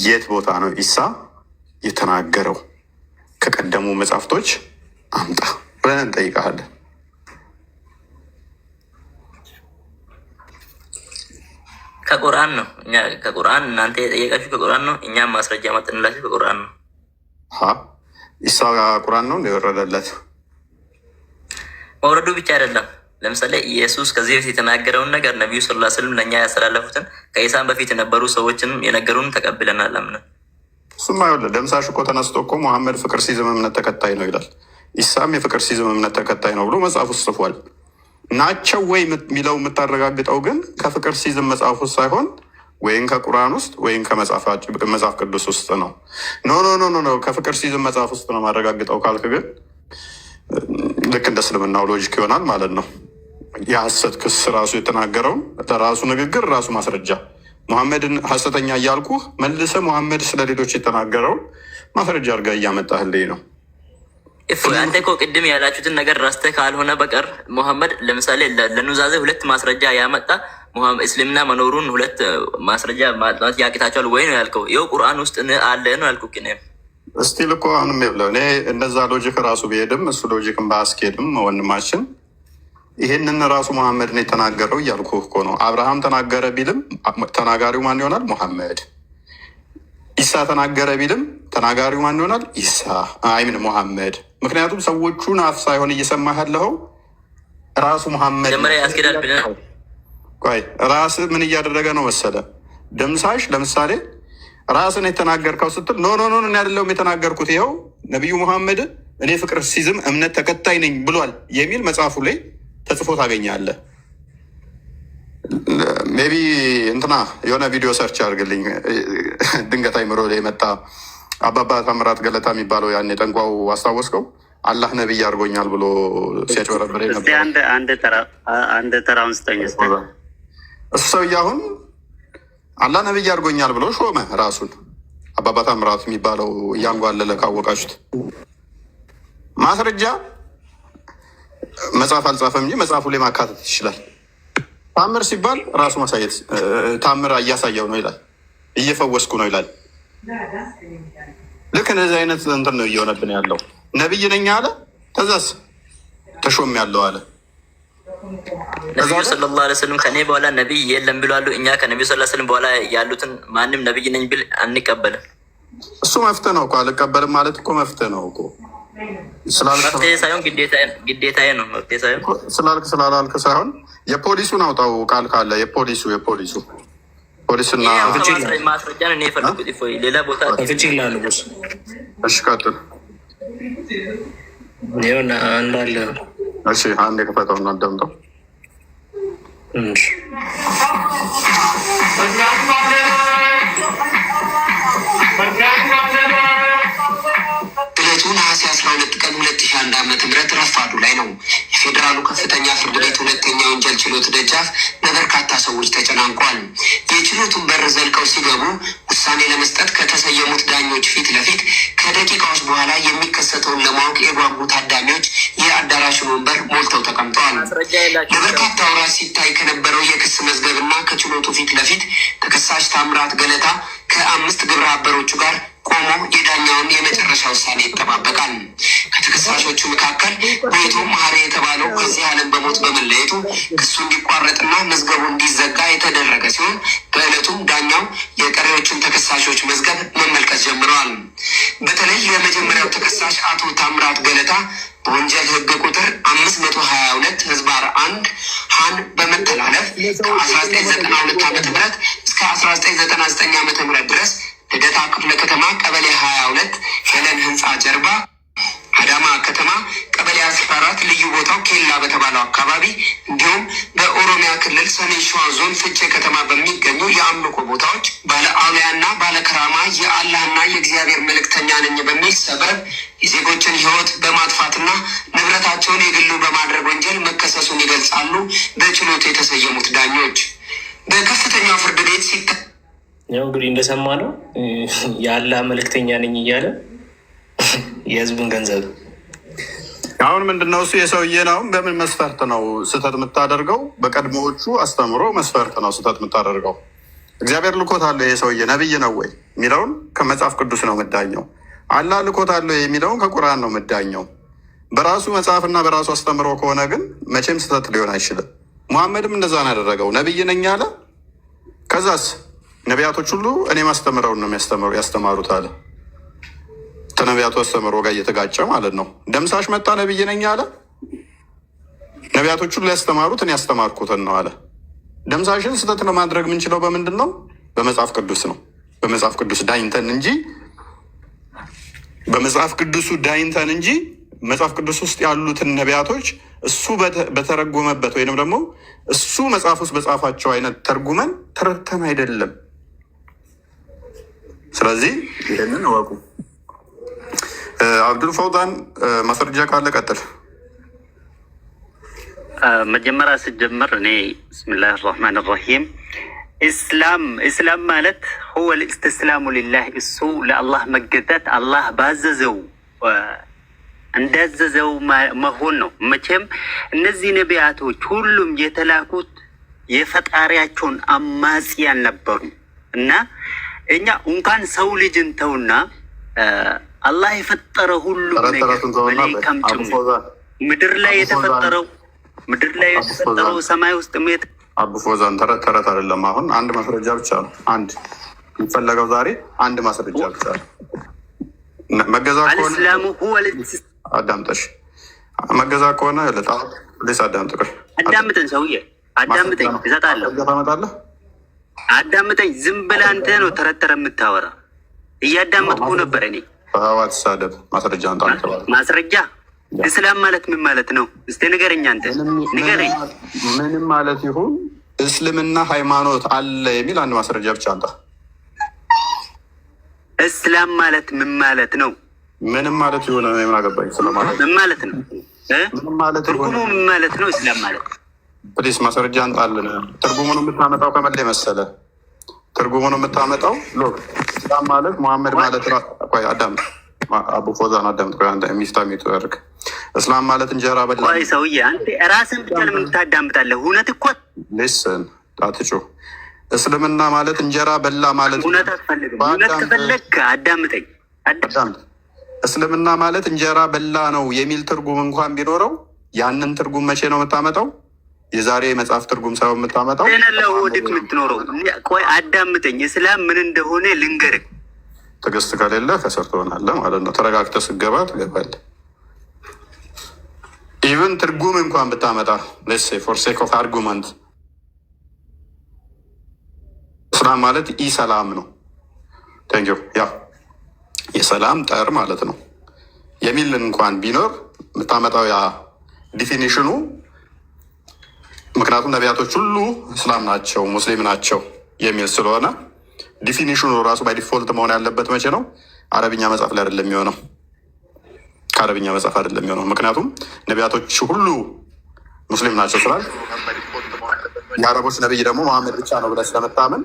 የት ቦታ ነው ኢሳ የተናገረው? ከቀደሙ መጽሐፍቶች አምጣ ብለን እንጠይቀሃለን። ከቁርአን ነው። እኛ ከቁርአን እናንተ የጠየቃችሁ ከቁርአን ነው። እኛም ማስረጃ መጥንላችሁ ከቁርአን ነው። ኢሳ ቁርአን ነው የወረደለት። መውረዱ ብቻ አይደለም። ለምሳሌ ኢየሱስ ከዚህ በፊት የተናገረውን ነገር ነቢዩ ሰለላሁ ዐለይሂ ወሰለም ለእኛ ያስተላለፉትን ከኢሳም በፊት የነበሩ ሰዎችንም የነገሩን ተቀብለናል፣ አምነን። እሱማ ይኸውልህ ደምሳሽ እኮ ተነስቶ እኮ ሙሐመድ ፍቅር ሲዝም እምነት ተከታይ ነው ይላል። ኢሳም የፍቅር ሲዝም እምነት ተከታይ ነው ብሎ መጽሐፍ ውስጥ ጽፏል። ናቸው ወይ የሚለው የምታረጋግጠው ግን ከፍቅር ሲዝም መጽሐፍ ውስጥ ሳይሆን ወይም ከቁርአን ውስጥ ወይም ከመጽሐፍ ቅዱስ ውስጥ ነው። ኖ ከፍቅር ሲዝም መጽሐፍ ውስጥ ነው ማረጋግጠው ካልክ ግን ልክ እንደ እስልምናው ሎጂክ ይሆናል ማለት ነው። የሐሰት ክስ ራሱ የተናገረውን ለራሱ ንግግር ራሱ ማስረጃ ሙሐመድን ሐሰተኛ እያልኩ መልሰ ሙሐመድ ስለ ሌሎች የተናገረውን ማስረጃ አድርጋ እያመጣህልኝ ነው። አንተ እኮ ቅድም ያላችሁትን ነገር ረስተህ ካልሆነ በቀር ሙሐመድ ለምሳሌ ለኑዛዜ 2 ማስረጃ ያመጣ እስልምና መኖሩን 2 ማስረጃ ማጥናት ያቅታቸዋል ወይ ነው ያልከው? ይኸው ቁርአን ውስጥ አለ ነው ያልኩ። እስቲል እኮ አሁንም የብለው እኔ እንደዛ ሎጂክ ራሱ ቢሄድም እሱ ሎጂክን ባያስኬድም ወንድማችን ይህንን ራሱ ሙሐመድ ነው የተናገረው እያልኩ እኮ ነው። አብርሃም ተናገረ ቢልም ተናጋሪው ማን ይሆናል? ሙሐመድ። ኢሳ ተናገረ ቢልም ተናጋሪው ማን ይሆናል? ኢሳ አይምን ሙሐመድ። ምክንያቱም ሰዎቹን አፍ ሳይሆን እየሰማህ ያለኸው ራሱ ሙሐመድ ያስኬዳል ብለህ ቆይ ራስ ምን እያደረገ ነው መሰለ? ደምሳሽ ለምሳሌ ራስን የተናገርከው ስትል ኖ እኔ አይደለሁም የተናገርኩት፣ ይኸው ነቢዩ ሙሐመድ እኔ ፍቅር ሲዝም እምነት ተከታይ ነኝ ብሏል የሚል መጽሐፉ ላይ ተጽፎ ታገኛለህ። ሜቢ እንትና የሆነ ቪዲዮ ሰርች አድርግልኝ። ድንገት አይምሮ ላይ የመጣ አባባ ታምራት ገለታ የሚባለው ያኔ ጠንቋው አስታወስከው? አላህ ነቢይ አድርጎኛል ብሎ ሲያጭበረብር ነበር። አንድ ተራውን ስጠኝ። እሱ ሰውዬ አሁን አላህ ነቢይ አድርጎኛል ብሎ ሾመ ራሱን። አባባ ታምራት የሚባለው እያንጓለለ ካወቃችሁት ማስረጃ መጽሐፍ አልጻፈም እንጂ መጽሐፉ ላይ ማካተት ይችላል። ታምር ሲባል ራሱ ማሳየት፣ ታምር እያሳየው ነው ይላል፣ እየፈወስኩ ነው ይላል። ልክ እንደዚህ አይነት እንትን ነው እየሆነብን ያለው። ነቢይ ነኝ አለ፣ ከዛስ ተሾም ያለው አለ። ነቢዩ ሰለላሁ ዐለይሂ ወሰለም ከኔ በኋላ ነቢይ የለም ብሏሉ። እኛ ከነቢዩ ሰለላሁ ዐለይሂ ወሰለም በኋላ ያሉትን ማንም ነቢይ ነኝ ቢል አንቀበልም። እሱ መፍትሄ ነው እኮ። አልቀበልም ማለት እኮ መፍትሄ ነው እኮ። መፍትሄ ሳይሆን ግዴታዬ ነው። መፍትሄ ሳይሆን ስላልክ ስላላልክ ሳይሆን የፖሊሱን አውጣው ቃል ካለ የፖሊሱ ፖሊስና ማስረጃን እኔ የፈለጉት ሌላ ቦታ ፍቺ ይላሉ። እሺ ቀጥል። ይኸውና እንዳለ እሺ አንድ የከፈተው እና አዳምጠው። ነሐሴ 12 ቀን 2001 ዓ.ም ረፋዱ ላይ ነው። የፌዴራሉ ከፍተኛ ፍርድ ቤት ሁለተኛ ወንጀል ችሎት ደጃፍ በበርካታ ሰዎች ተጨናንቋል። የችሎቱን በር ዘልቀው ሲገቡ ውሳኔ ለመስጠት ከተሰየሙት ዳኞች ፊት ለፊት ከደቂቃዎች በኋላ የሚከሰተውን ለማወቅ የጓጉ ታዳሚዎች የአዳራሹን ወንበር ሞልተው ተቀምጠዋል። ለበርካታ ወራት ሲታይ ከነበረው የክስ መዝገብና ከችሎቱ ፊት ለፊት ተከሳሽ ታምራት ገለታ ከ5 ግብረ አበሮቹ ጋር ቆሞ የዳኛውን የመጨረሻ ውሳኔ ይጠባበቃል። ከተከሳሾቹ መካከል ቤቱ መሀሪ የተባለው ከዚህ ዓለም በሞት በመለየቱ ክሱ እንዲቋረጥና መዝገቡ እንዲዘጋ የተደረገ ሲሆን በዕለቱም ዳኛው የቀሪዎቹን ተከሳሾች መዝገብ መመልከት ጀምረዋል። በተለይ የመጀመሪያው ተከሳሽ አቶ ታምራት ገለታ በወንጀል ሕግ ቁጥር 522 ህዝባር 1 ሀን በመተላለፍ ከ1992 ዓ.ም እስከ 1999 ዓ.ም ድረስ ልደታ ክፍለ ከተማ ቀበሌ 22 ፌለን ህንፃ ጀርባ አዳማ ከተማ ቀበሌ 14 ልዩ ቦታው ኬላ በተባለው አካባቢ እንዲሁም በኦሮሚያ ክልል ሰሜን ሸዋ ዞን ፍቼ ከተማ በሚገኙ የአምልኮ ቦታዎች ባለ አውሊያና ባለ ከራማ የአላህና የእግዚአብሔር መልእክተኛ ነኝ በሚል ሰበብ የዜጎችን ህይወት በማጥፋትና ንብረታቸውን የግሉ በማድረግ ወንጀል መከሰሱን ይገልጻሉ በችሎቱ የተሰየሙት ዳኞች። በከፍተኛው ፍርድ ቤት ያው እንግዲህ እንደሰማ ነው የአላህ መልእክተኛ ነኝ እያለ የህዝቡን ገንዘብ አሁን ምንድነው እሱ የሰውዬ ነው። በምን መስፈርት ነው ስህተት የምታደርገው? በቀድሞዎቹ አስተምሮ መስፈርት ነው ስህተት የምታደርገው። እግዚአብሔር ልኮታል ይሄ ሰውዬ ነብይ ነው ወይ የሚለውን ከመጽሐፍ ቅዱስ ነው የምዳኘው። አላህ ልኮታል የሚለውን ከቁርአን ነው የምዳኘው። በራሱ መጽሐፍና በራሱ አስተምሮ ከሆነ ግን መቼም ስህተት ሊሆን አይችልም። ሙሐመድም እንደዛ ነው ያደረገው። ነብይ ነኝ አለ። ከዛስ ነቢያቶች ሁሉ እኔ ማስተምረውን ነው ያስተማሩት አለ። ከነቢያቱ አስተምሮ ጋር እየተጋጨ ማለት ነው። ደምሳሽ መጣ ነብይ ነኝ አለ። ነቢያቶች ሁሉ ያስተማሩት እኔ ያስተማርኩትን ነው አለ። ደምሳሽን ስህተት ለማድረግ የምንችለው በምንድን ነው? በመጽሐፍ ቅዱስ ነው። በመጽሐፍ ቅዱስ ዳኝተን እንጂ መጽሐፍ ቅዱስ ውስጥ ያሉትን ነቢያቶች እሱ በተረጎመበት ወይንም ደግሞ እሱ መጽሐፍ ውስጥ በጻፋቸው አይነት ተርጉመን ተረድተን አይደለም። ስለዚህ ይህንን እወቁ። አብዱል ፈውዛን ማስረጃ ካለ ቀጥል። መጀመሪያ ስጀምር እኔ ብስሚላህ ራህማን ራሂም እስላም ማለት ሁወ ልእስትስላሙ ሊላህ እሱ ለአላህ መገዛት አላህ ባዘዘው እንዳዘዘው መሆን ነው። መቼም እነዚህ ነቢያቶች ሁሉም የተላኩት የፈጣሪያቸውን አማጽያን ነበሩ እና እኛ እንኳን ሰው ልጅን ተውና አላህ የፈጠረ ሁሉም ነገር መላእክትም ጭምር ምድር ላይ የተፈጠረው ሰማይ ውስጥ አቡ ፎዛን ተረት አይደለም። አሁን አንድ ማስረጃ ብቻ ነው። አንድ የሚፈለገው ዛሬ አንድ ማስረጃ ብቻ ነው። መገዛ ከሆነ አዳምጠሽ መገዛ ከሆነ ልጣ አዳምጥቀሽ አዳምጠን ሰውዬ አዳምጠኝ እሰጣለሁ። ታመጣለህ አዳምጠኝ። ዝም ብለህ አንተ ነው ተረተረ የምታወራ። እያዳመጥኩ ነበር እኔ። ተሳደብ ማስረጃ ማስረጃ እስላም ማለት ምን ማለት ነው? እስቲ ንገረኝ። አንተ ንገረኝ። ምንም ማለት ይሁን እስልምና ሃይማኖት አለ የሚል አንድ ማስረጃ ብቻ አንተ። እስላም ማለት ምን ማለት ነው? ምንም ማለት ይሁን ምን አገባኝ ስለማለት ምን ማለት ነው? ምንም ማለት ትርጉሙ ምን ማለት ነው? እስላም ማለት ፕሊስ ማስረጃ አንጣልን። ትርጉሙን የምታመጣው ከመለ መሰለ ትርጉሙን የምታመጣው ሎክ እስላም ማለት ሙሐመድ ማለት ቆይ አዳምጥ አቡ ፎዛን አዳምጥ። ቆይ አንተ ሚስታሚቱ ያርክ እስላም ማለት እንጀራ በላ። ቆይ ሰውዬ አንተ ራስን ብቻ ለምን ታዳምጣለህ? እውነት እኮ ሊስን አትጩ። እስልምና ማለት እንጀራ በላ ማለት እውነት አትፈልግም። እውነት ከፈለግህ አዳምጠኝ። አዳምጥ። እስልምና ማለት እንጀራ በላ ነው የሚል ትርጉም እንኳን ቢኖረው ያንን ትርጉም መቼ ነው የምታመጣው? የዛሬ መጽሐፍ ትርጉም ሳይሆን የምታመጣው ወደት የምትኖረው። ቆይ አዳምጠኝ። እስላም ምን እንደሆነ ልንገርህ። ትዕግስት ከሌለ ከስር ትሆናለህ ማለት ነው። ተረጋግተህ ስገባ ትገባለህ። ኢቨን ትርጉም እንኳን ብታመጣ ሌትስ ሴይ ፎር ሴክ ኦፍ አርጉመንት እስላም ማለት ኢ ሰላም ነው። ቴንኪው ያ የሰላም ጠር ማለት ነው የሚል እንኳን ቢኖር የምታመጣው ያ ዲፊኒሽኑ፣ ምክንያቱም ነቢያቶች ሁሉ እስላም ናቸው ሙስሊም ናቸው የሚል ስለሆነ ዲፊኒሽኑ ራሱ ባይ ዲፎልት መሆን ያለበት መቼ ነው? አረብኛ መጽሐፍ ላይ አይደለም የሚሆነው፣ ከአረብኛ መጽሐፍ አይደለም የሚሆነው። ምክንያቱም ነቢያቶች ሁሉ ሙስሊም ናቸው ስላል የአረቦች ነቢይ ደግሞ መሐመድ ብቻ ነው ብለህ ስለምታምን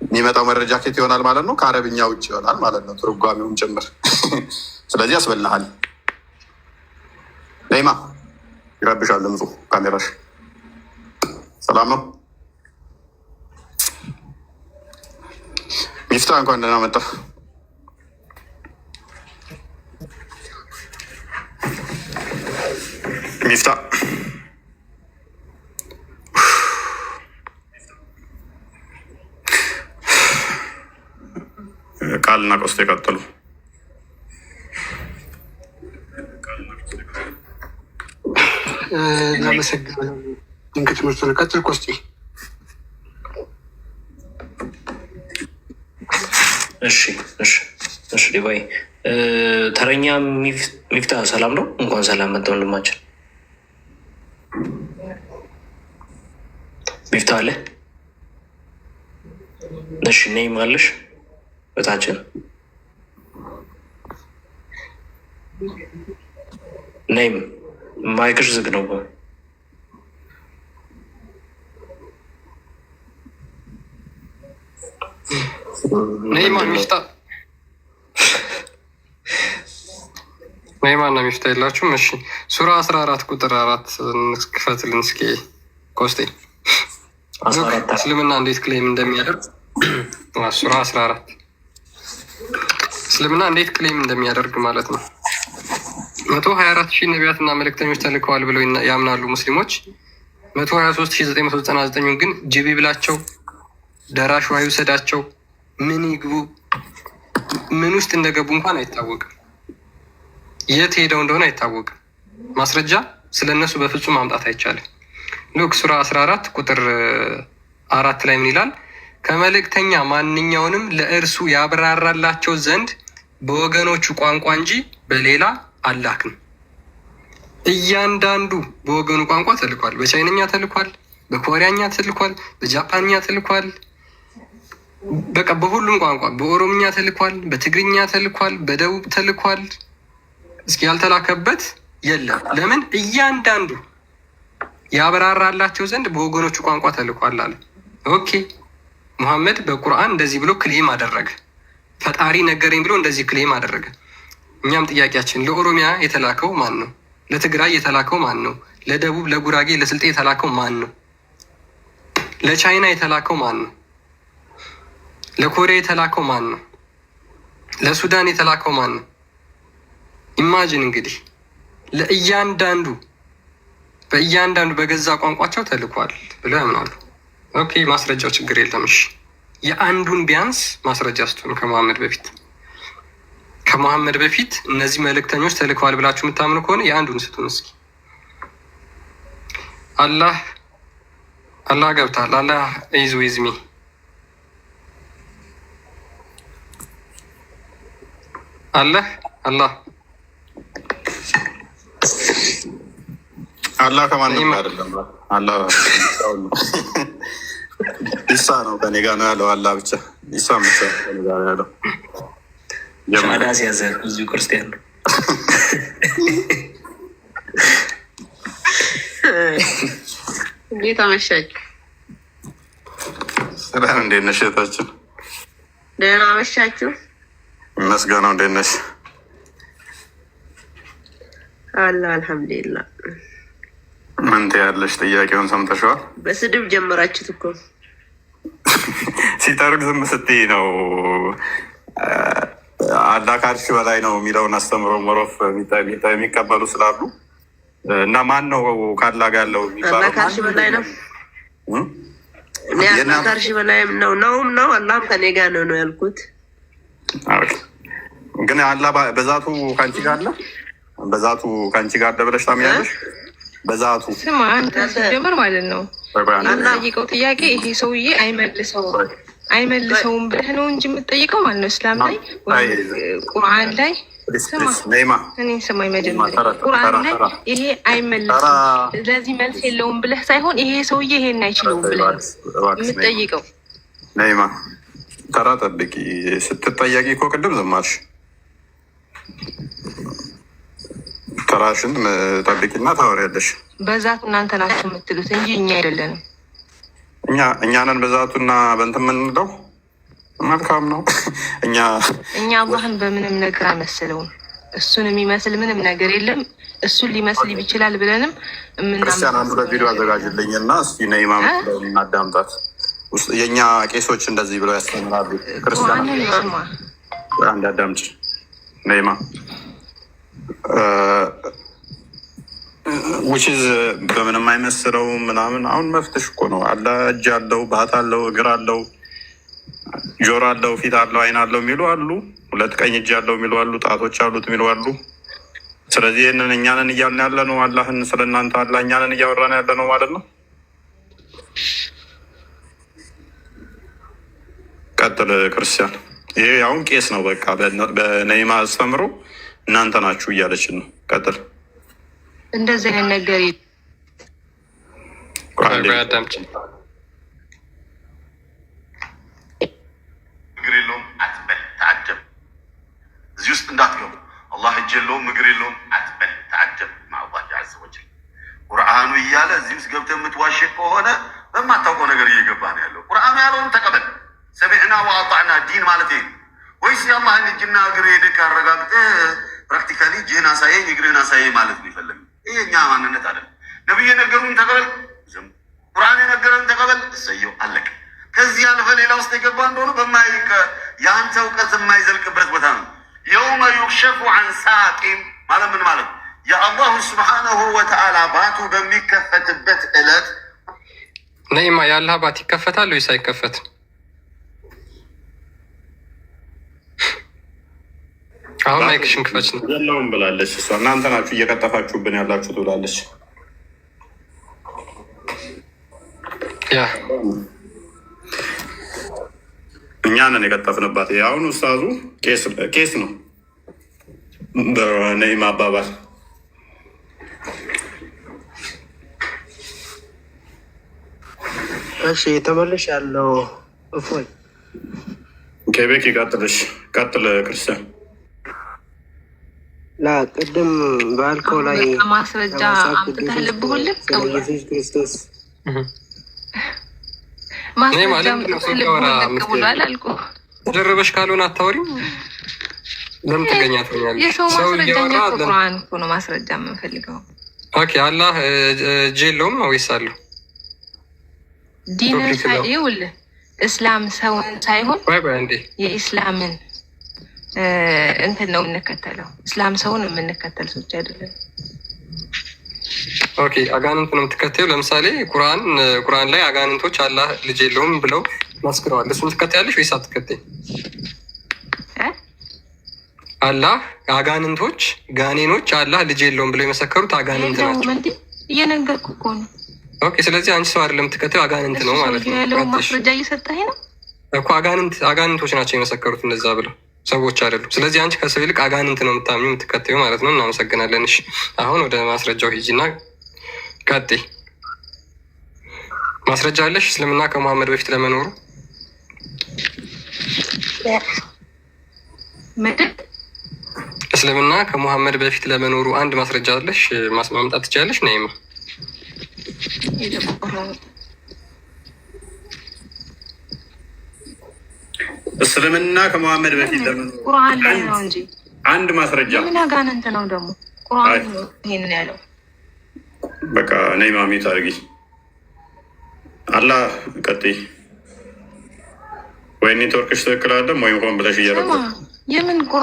የሚመጣው መረጃ ኬት ይሆናል ማለት ነው? ከአረብኛ ውጭ ይሆናል ማለት ነው፣ ትርጓሚውን ጭምር። ስለዚህ ያስበልሃል። ነይማ ይረብሻል ድምፁ ካሜራሽ። ሰላም ነው ሚፍታ፣ እንኳን ደህና መጣ። ሚፍታ ቃልና ቆስቶ የቀጠሉ ለመሰግናለሁ። ድንቅ ትምህርት ነው። ቀጥል ቆስጤ። እሺ ዲባይ ተረኛ ሚፍታ ሰላም ነው። እንኳን ሰላም መጣ ወንድማችን ሚፍታ አለ። እሺ ነይም አለሽ በታችን ነይም ማይክሽ ዝግ ነው። ነይማን ሚፍታ ነይማና ሚፍታ የላችሁም? እሺ ሱራ 14 ቁጥር 4 ክፈትልን እስኪ ኮስቴ። እስልምና እንዴት ክሌም እንደሚያደርግ ሱራ 14 እስልምና እንዴት ክሌም እንደሚያደርግ ማለት ነው። 124,000 ነቢያትና መልእክተኞች ተልከዋል ብለው ያምናሉ ሙስሊሞች። 123,999 ግን ጅቢ ብላቸው፣ ደራሽ ውሃ ይውሰዳቸው፣ ምን ይግቡ፣ ምን ውስጥ እንደገቡ እንኳን አይታወቅም። የት ሄደው እንደሆነ አይታወቅም። ማስረጃ ስለ እነሱ በፍጹም ማምጣት አይቻልም። ሉክ ሱራ 14 ቁጥር 4 ላይ ምን ይላል? ከመልእክተኛ ማንኛውንም ለእርሱ ያብራራላቸው ዘንድ በወገኖቹ ቋንቋ እንጂ በሌላ አላክም። እያንዳንዱ በወገኑ ቋንቋ ተልኳል። በቻይነኛ ተልኳል፣ በኮሪያኛ ተልኳል፣ በጃፓንኛ ተልኳል። በቃ በሁሉም ቋንቋ በኦሮምኛ ተልኳል፣ በትግርኛ ተልኳል፣ በደቡብ ተልኳል። እስኪ ያልተላከበት የለም። ለምን? እያንዳንዱ ያብራራላቸው ዘንድ በወገኖቹ ቋንቋ ተልኳል አለ። ኦኬ ሙሐመድ በቁርአን እንደዚህ ብሎ ክሌም አደረገ። ፈጣሪ ነገረኝ ብሎ እንደዚህ ክሌም አደረገ። እኛም ጥያቄያችን ለኦሮሚያ የተላከው ማን ነው? ለትግራይ የተላከው ማን ነው? ለደቡብ፣ ለጉራጌ፣ ለስልጤ የተላከው ማን ነው? ለቻይና የተላከው ማን ነው? ለኮሪያ የተላከው ማን ነው? ለሱዳን የተላከው ማን ነው? ኢማጂን እንግዲህ ለእያንዳንዱ በእያንዳንዱ በገዛ ቋንቋቸው ተልኳል ብለው ያምናሉ። ኦኬ ማስረጃው ችግር የለም። እሺ የአንዱን ቢያንስ ማስረጃ ስጡን። ከመሐመድ በፊት እነዚህ መልእክተኞች ተልከዋል ብላችሁ የምታምኑ ከሆነ የአንዱን ስጡን እስኪ። አላህ ገብታል። አላህ ኢዝ ዊዝ ሚ። አላህ ከማንም አይደለም። አላህ ኢሳ ነው ከኔ ጋር ነው ያለው። አላህ ብቻ ኢሳ ብቻ ከኔ ጋር ነው ያለው። ሻዳ ሲያዘ እዚሁ ክርስቲያን ነው። እንዴት አመሻችሁ? ሰላም፣ እንዴት ነሽ እህታችን? ደህና አመሻችሁ? መስገነው፣ እንዴት ነሽ? አልሐምዱሊላህ። ምን ትያለሽ? ጥያቄውን ሰምተሽዋል? በስድብ ጀመራችሁት እኮ። ሲጠሩት ዝም ስትይ ነው አላህ ከአርሽ በላይ ነው የሚለውን አስተምሮ መሮፍ የሚቀበሉ ስላሉ እና ማን ነው ከአላህ ጋር ያለው የሚባለው? አላህ ከአርሽ በላይ ነው። እኔ አላህ ከአርሽ በላይ ነው አላህም ከኔ ጋር ነው ያልኩት። ግን አላህ በዛቱ ከአንቺ ጋር አለ በዛቱ ከአንቺ ጋር ደብለሽ ታምኛለሽ? በዛቱ ስማ አንተ ሲጀመር ማለት ነው የምጠይቀው ጥያቄ ይሄ ሰውዬ አይመልሰውም ብለህ ነው እንጂ የምትጠይቀው ማለት ነው። እስላም ላይ ቁርአን ላይ እኔ ስማኝ መጀመሪያ ቁርአን ላይ ይሄ አይመልስም ስለዚህ መልስ የለውም ብለህ ሳይሆን ይሄ ሰውዬ ይሄን አይችለውም ብለህ የምትጠይቀው። ነይማ ተራ ጠብቂ። ስትጠያቂ እኮ ቅድም ዝም አልሽ። ተራሽን ጠብቂና ታወሪያለሽ። በዛቱ እናንተ ናችሁ የምትሉት እንጂ እኛ አይደለንም። እኛንን በዛቱና በእንትን የምንለው መልካም ነው። እኛ አላህን በምንም ነገር አመሰለውም። እሱን የሚመስል ምንም ነገር የለም። እሱን ሊመስል ይችላል ብለንም ክርስቲያን አንዱ ለቪዲዮ አዘጋጅልኝ እና እስኪ ነይማ እናዳምጣት። የእኛ ቄሶች እንደዚህ ብለው ያስተምራሉ። ክርስቲያን አንድ አዳምጭ ነይማ ውችዝ በምንም አይመስለው ምናምን። አሁን መፍትሽ እኮ ነው አለ እጅ አለው፣ ባት አለው፣ እግር አለው፣ ጆሮ አለው፣ ፊት አለው፣ አይን አለው የሚሉ አሉ። ሁለት ቀኝ እጅ አለው የሚሉ አሉ፣ ጣቶች አሉት የሚሉ አሉ። ስለዚህ ይህንን እኛንን እያልን ያለ ነው። አላህን ስለ እናንተ አላ እኛንን እያወራን ያለ ነው ማለት ነው። ቀጥል ክርስቲያን። ይሄ አሁን ቄስ ነው በቃ በነይማ አስተምሮ እናንተ ናችሁ እያለችን ነው። ቀጥል። እንደዚህ አይነት ነገር እግር የለውም አትበል፣ ተአደብ። እዚህ ውስጥ እንዳትገቡ። አላህ እጅ የለውም እግር የለውም አትበል፣ ተአደብ። ማአላህ ዐዘ ወጀል ቁርአኑ እያለ እዚህ ውስጥ ገብተህ የምትዋሽ ከሆነ በማታውቀው ነገር እየገባ ነው ያለው። ቁርአኑ ያለውን ተቀበል። ሰሚዕና ወአጣዕና ዲን ማለት ይሄ ወይስ የአላህን እጅና እግር ሄደህ ካረጋግጠህ ፕራክቲካሊ እጅህን አሳየኝ እግርህን አሳየኝ ማለት ነው ይፈለግ። ይሄ እኛ ማንነት አለ። ነቢይ የነገሩን ተቀበል፣ ቁርአን የነገረን ተቀበል፣ እሰየው አለቀ። ከዚህ ያለፈ ሌላ ውስጥ የገባ እንደሆነ የአንተ እውቀት የማይዘልቅበት ቦታ ነው። የውመ ዩክሸፉ አን ሳቂም ማለት ምን ማለት? የአላሁ ስብሓነሁ ወተዓላ ባቱ በሚከፈትበት ዕለት ነይማ የአላህ ባት ይከፈታል ወይስ አይከፈትም? አሁን ማይክሽን ክፈች ነው የለውም ብላለች እሷ። እናንተ ናችሁ እየቀጠፋችሁብን ያላችሁት ብላለች። ያ እኛንን የቀጠፍንባት። አሁን ኡስታዙ ቄስ ነው በነይማ አባባል። እሺ ተመልሽ ያለው እፎይ ኬቤክ ይቀጥልሽ። ቀጥል ክርስቲያን። ላ ቅድም ባልከው ላይ ማስረጃ አምጥተህ ልብሁልህ ኢየሱስ ክርስቶስ ተደረበሽ ካልሆነ አታወሪም። ለምን ትገኛትኛለሽ? የሰው ማስረጃኛ ቁርአን እኮ ነው ማስረጃ የምንፈልገው። ኦኬ አላህ እጅ የለውም ወይስ አለው? ዲንን ይኸውልህ እስላም ሰውን ሳይሆን የኢስላምን እንትን ነው የምንከተለው። እስላም ሰውን የምንከተል ሰዎች አይደለም። ኦኬ አጋንንት ነው የምትከተዩ። ለምሳሌ ቁርአን ላይ አጋንንቶች አላህ ልጅ የለውም ብለው መስክረዋል። እሱን ትከተያለሽ ወይስ አትከተይ? አላህ አጋንንቶች ጋኔኖች አላህ ልጅ የለውም ብለው የመሰከሩት አጋንንት ናቸው። እየነገርኩህ እኮ ነው። ኦኬ ስለዚህ አንቺ ሰው አይደለም የምትከተዩ አጋንንት ነው ማለት ነው። ያለው ማስረጃ እየሰጠኸኝ ነው እኮ። አጋንንቶች ናቸው የመሰከሩት እንደዛ ብለው ሰዎች አይደሉም። ስለዚህ አንቺ ከሰው ይልቅ አጋንንት ነው የምታምኚው የምትከተዩ ማለት ነው። እናመሰግናለን። እሺ አሁን ወደ ማስረጃው ሂጂና ቀጥይ። ማስረጃ አለሽ እስልምና ከመሐመድ በፊት ለመኖሩ? እስልምና ከመሐመድ በፊት ለመኖሩ አንድ ማስረጃ አለሽ? ማምጣት ትችያለሽ? ነይማ እስልምና ከመሐመድ በፊት ለመኖሩ ቁርአን ላይ ነው እንጂ አንድ ማስረጃ ምን አጋንንት ነው ደግሞ? ቁርአን ነው ይሄንን ያለው። በቃ ነይማ ሚት አድርጊ። አላህ ቀጥይ። ወይ ኔትወርክሽ ትክክል አለም ወይም ሆን ብለሽ እያደረጉ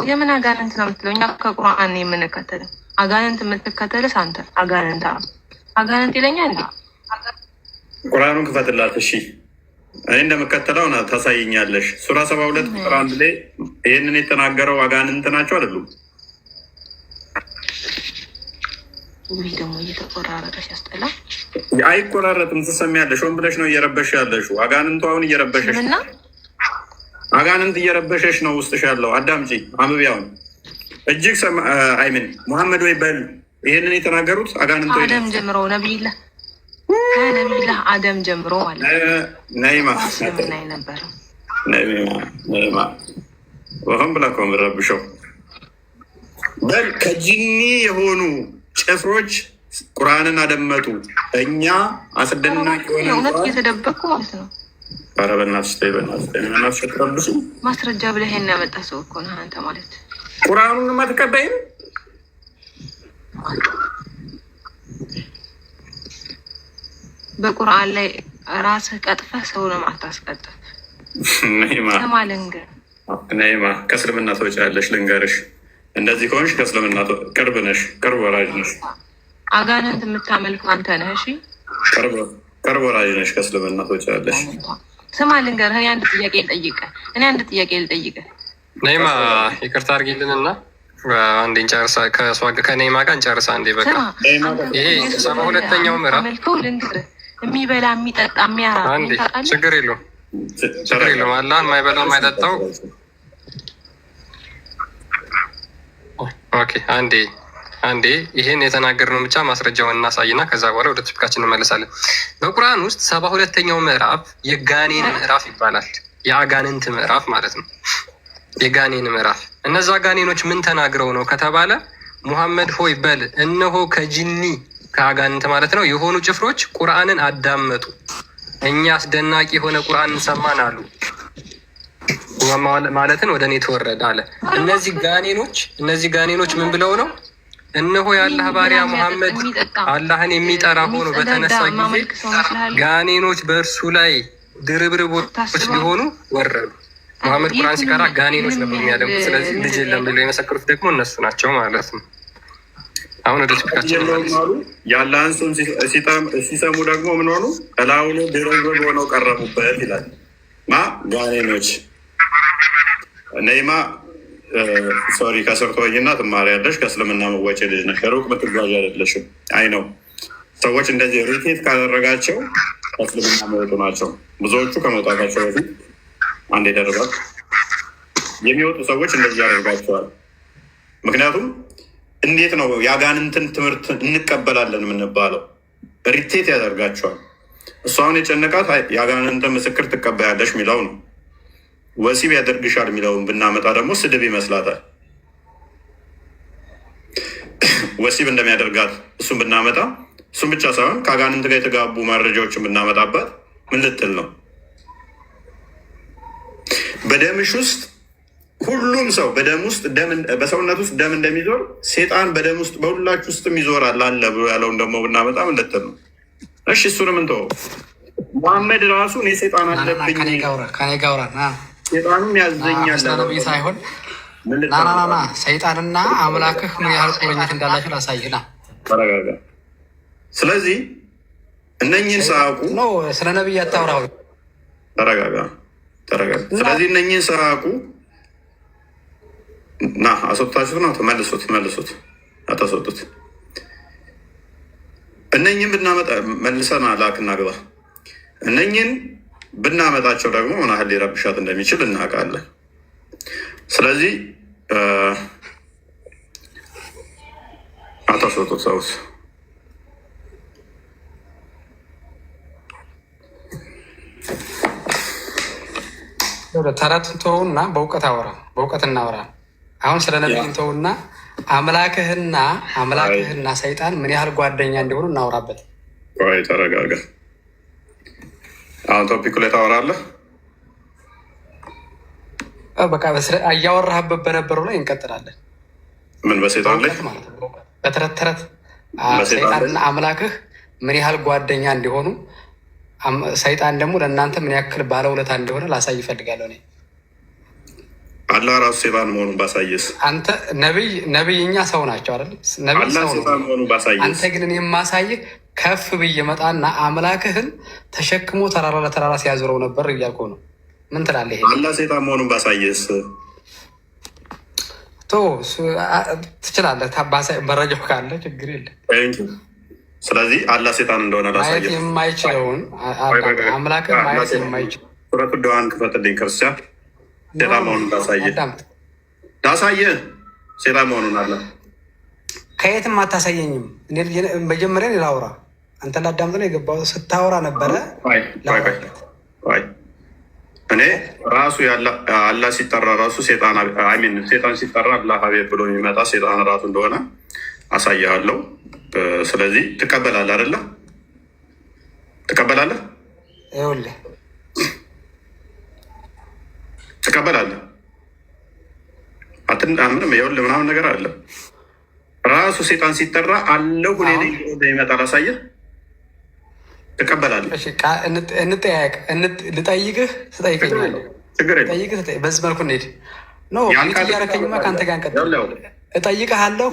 የምን አጋንንት ነው የምትለው? እኛ ከቁርአን የምንከተለው አጋንንት የምትከተልስ አንተ አጋንንት ይለኛል እንዴ? ቁርአኑን ክፈትላት። እሺ እኔ እንደምከተለው ታሳይኛለሽ። ሱራ 72 ቁጥር 1 ላይ ይህንን የተናገረው አጋንንት ናቸው አይደሉም? ይህ ደግሞ እየተቆራረጠ ሲያስጠላ። አይቆራረጥም። ትሰሚያለሽ? ሆን ብለሽ ነው እየረበሽ ያለሽው። አጋንንቱ አሁን እየረበሸሽ ነው። አጋንንት እየረበሸሽ ነው ውስጥሽ ያለው። አዳምጪ፣ አንብቢያውን እጅግ አይምን ሙሐመድ ወይ በል። ይሄንን የተናገሩት አጋንንቱ አደም ጀምሮ ነቢይላህ ከነቢይላህ አደም ጀምሮ ማለት ነይማ ነበረ። ነይማ ወህም ብላ እኮ የምትረብሸው በል። ከጂኒ የሆኑ ጭፍሮች ቁርአንን አደመጡ። እኛ አስደናቂ የሆነ እውነት እየተደበቁ ማለት ነው። ኧረ በእናትሽ ተይ፣ በእናትሽ አትረብሽ። ማስረጃ ብለህ ያመጣ ሰው እኮ ነህ አንተ ማለት። ቁርአኑን አትቀበይም? በቁርአን ላይ ራስህ ቀጥፈህ ሰውንም አታስቀጥፍ። ነይማ ከእስልምና ትወጫለሽ። ልንገርሽ፣ እንደዚህ ከሆንሽ ከእስልምና ቅርብ ነሽ፣ ቅርብ ወራጅ ነሽ። አጋንንት የምታመልክ አንተ ነህ። እሺ፣ ቅርብ ወራጅ ነሽ፣ ከእስልምና ትወጫለሽ። ስማ ልንገርህ፣ እኔ አንድ ጥያቄ ልጠይቅህ። ነይማ ይቅርታ አድርጊልንና አንዴ እንጨርሳ፣ ከነይማ ጋር እንጨርሳ። አንዴ በቃ ይሄ 72ኛው ምዕራፍ አመልከው ልንገርህ፣ የሚበላ የሚጠጣ የሚያራ ችግር የለውም፣ ችግር የለውም። አላህን የማይበላው የማይጠጣው ኦኬ። አንዴ ይሄን የተናገርነው ብቻ ማስረጃውን እናሳይና ከዛ በኋላ ወደ ቶፒካችን እንመለሳለን። በቁርአን ውስጥ 72ኛው ምዕራፍ የጋኔን ምዕራፍ ይባላል። የአጋንንት ምዕራፍ ማለት ነው። የጋኔን ምዕራፍ። እነዛ ጋኔኖች ምን ተናግረው ነው ከተባለ ሙሐመድ ሆይ በል እነሆ ከጂኒ ከአጋንንት ማለት ነው የሆኑ ጭፍሮች ቁርአንን አዳመጡ፣ እኛ አስደናቂ የሆነ ቁርአንን ሰማን አሉ። ማለትን ወደ እኔ ተወረደ አለ። እነዚህ ጋኔኖች ምን ብለው ነው? እነሆ የአላህ ባሪያ ሙሐመድ አላህን የሚጠራ ሆኖ በተነሳ ጊዜ ጋኔኖች በእርሱ ላይ ድርብርቦች ሊሆኑ ወረዱ። ሙሐመድ ቁርአን ሲቀራ ጋኔኖች ነበር የሚያደምጡ። ስለዚህ ልጅ የለም ብለው የመሰከሩት ደግሞ እነሱ ናቸው ማለት ነው። አሁን ወደ ስፒካችን የአላህን ስም ሲሰሙ ደግሞ ምን ሆኑ? እላዩ ላይ ድርብርብ ሆነው ቀረቡበት ይላል። ጋኔኖች። ነይማ ሶሪ ከስር ተወኝና ትማሪያለሽ። ከእስልምና መወጭ ልጅ ነሽ፣ ሩቅ ምትጓዥ አይደለሽም። አይ ነው ሰዎች እንደዚህ ሪቴት ካደረጋቸው ከእስልምና መወጡ ናቸው። ብዙዎቹ ከመውጣታቸው በፊት አንድ ይደረጋል። የሚወጡ ሰዎች እንደዚህ ያደርጋቸዋል። ምክንያቱም እንዴት ነው የአጋንንትን ትምህርት እንቀበላለን የምንባለው? ሪቴት ያደርጋቸዋል። እሱ አሁን የጨነቃት የአጋንንትን ምስክር ትቀበያለሽ የሚለው ነው። ወሲብ ያደርግሻል የሚለውን ብናመጣ ደግሞ ስድብ ይመስላታል። ወሲብ እንደሚያደርጋት እሱን ብናመጣ፣ እሱን ብቻ ሳይሆን ከአጋንንት ጋር የተጋቡ መረጃዎችን ብናመጣባት ምን ልትል ነው? በደምሽ ውስጥ ሁሉም ሰው በደም ውስጥ በሰውነት ውስጥ ደም እንደሚዞር ሴጣን በደም ውስጥ በሁላችሁ ውስጥም ይዞራል አለ ብሎ ያለውን ደግሞ ብናመጣ ምን ልትል ነው? እሺ እሱንም እንተወው። ሙሐመድ ራሱ እኔ ሴጣን አለብኝ ሴጣኑም ያዘኛል ሳይሆን ናናና ሰይጣንና አምላክህ ምን ያህል ቁርኝት እንዳላቸው ላሳይህ ና። ተረጋጋ። ስለዚህ እነኝህን ሳያውቁ ነው ስለ ነቢይ አታውራው። ተረጋጋ። ስለዚህ እነኝህን ሳያውቁ ና አስወጥታችሁት ነው መልሱት፣ አታስወጡት። እነኝህን ብናመጣ መልሰን ላክና ግባ። እነኝህን ብናመጣቸው ደግሞ ምን ያህል ሊረብሻት እንደሚችል እናውቃለን። ስለዚህ አታስወጡት። ሰውስ ተረት ተውና በእውቀት እናወራ። አሁን ስለ ነቢይ ተውና አምላክህና ሰይጣን ምን ያህል ጓደኛ እንደሆኑ እናውራበት። ቆይ ተረጋጋ። አሁን ቶፒኩ ላይ ታወራለህ። በቃ እያወራህበት በነበረው ላይ እንቀጥላለን። ምን በሰይጣን ላይ በተረት ሰይጣንና አምላክህ ምን ያህል ጓደኛ እንዲሆኑ፣ ሰይጣን ደግሞ ለእናንተ ምን ያክል ባለውለታ እንደሆነ ላሳይ ይፈልጋለሁ። እኔ አላህ ራሱ ሴጣን መሆኑን ባሳየስ? አንተ ነቢይ እኛ ሰው ናቸው አይደል? ነቢይ ሰው ነው። አንተ ግን እኔ የማሳይህ ከፍ ብዬ መጣና አምላክህን ተሸክሞ ተራራ ለተራራ ሲያዞረው ነበር እያልኩ ነው። ምን ትላለህ? አላህ ሴጣን መሆኑን ባሳየስ? ትችላለህ። መረጃው ካለ ችግር የለም። ስለዚህ አላህ ሴጣን እንደሆነ ማየት የማይችለውን አምላክ ማየት የማይችል ሱረቱ ዱሃን ክፈትልኝ ክርስቲያን። ሴጣን መሆኑን ላሳየህ ሴጣን መሆኑን አለ። ከየትም አታሳየኝም። መጀመሪያ ላውራ፣ አንተ ላዳምጥ ነው የገባው። ስታወራ ነበረ። እኔ ራሱ አላህ ሲጠራ ራሱ ሴጣን ሲጠራ አላህ አቤት ብሎ የሚመጣ ሴጣን ራሱ እንደሆነ አሳያለሁ። ስለዚህ ትቀበላለህ አይደለ? ትቀበላለህ? ይኸውልህ ትቀበላለህ? ምንም ይኸውልህ ምናምን ነገር አለ። ራሱ ሴጣን ሲጠራ አለው ሁኔታ ይመጣል። አሳየህ። ትቀበላለህ? እንጠያየቅ። ልጠይቅህ፣ ትጠይቀኛለህ። በዚህ መልኩ እንሂድ። እያረከኝማ ከአንተ ጋር እንቀጥል። እጠይቅሃለሁ።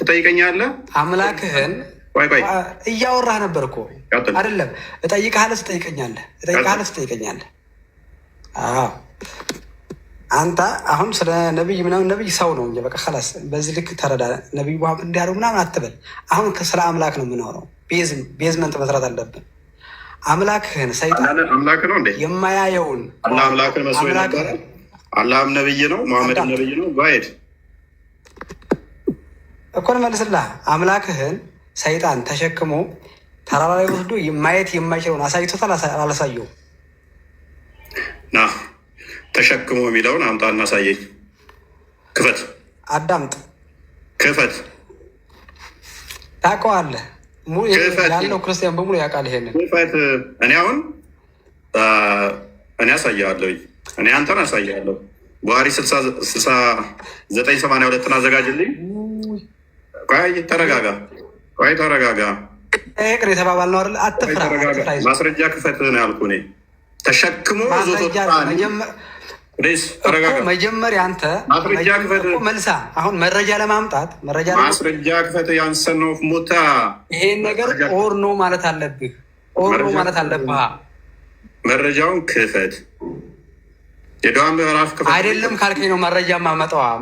ትጠይቀኛለህ። አምላክህን እያወራህ ነበር እኮ አይደለም? እጠይቅሃለሁ፣ ትጠይቀኛለህ። አንተ አሁን ስለ ነቢይ ምናምን ነቢይ ሰው ነው እንጂ በቃ ኸላስ፣ በዚህ ልክ ተረዳ። ነቢይ መሐመድ እንዲህ ያለው ምናምን አትበል። አሁን ስለ አምላክ ነው የምናወራው። ቤዝመንት መስራት አለብን። አምላክህን ሰይጣን የማያየውን አላህም ነቢይ ነው፣ መሐመድም ነቢይ ነው። ባሄድ እኮ መልስልህ። አምላክህን ሰይጣን ተሸክሞ ተራራ ላይ ወስዶ ማየት የማይችለውን አሳይቶታል? አላሳየውም? ና ተሸክሞ የሚለውን አምጣ እናሳየኝ። ክፈት፣ አዳምጥ፣ ክፈት። ታውቀዋለህ ያለው ክርስቲያን በሙሉ ያውቃል ይሄንን። ክፈት። እኔ አሳያለሁ። እኔ አንተን አሳያለሁ። ቡሃሪ 6982 አዘጋጅልኝ። ተረጋጋ። ቅር የተባባል ነው አይደል? አትፍራ። ማስረጃ ክፈት ነው ያልኩህ እኔ። ተሸክሞ መጀመሪያ አንተ መልሳ። አሁን መረጃ ለማምጣት ማስረጃ ክፈት። ያንሰን ነው ሞታ ይሄን ነገር ኦር ነው ማለት አለብህ። መረጃውን ክፈት። የደዋን ምዕራፍ ክፈት። አይደለም ካልከኝ ነው መረጃ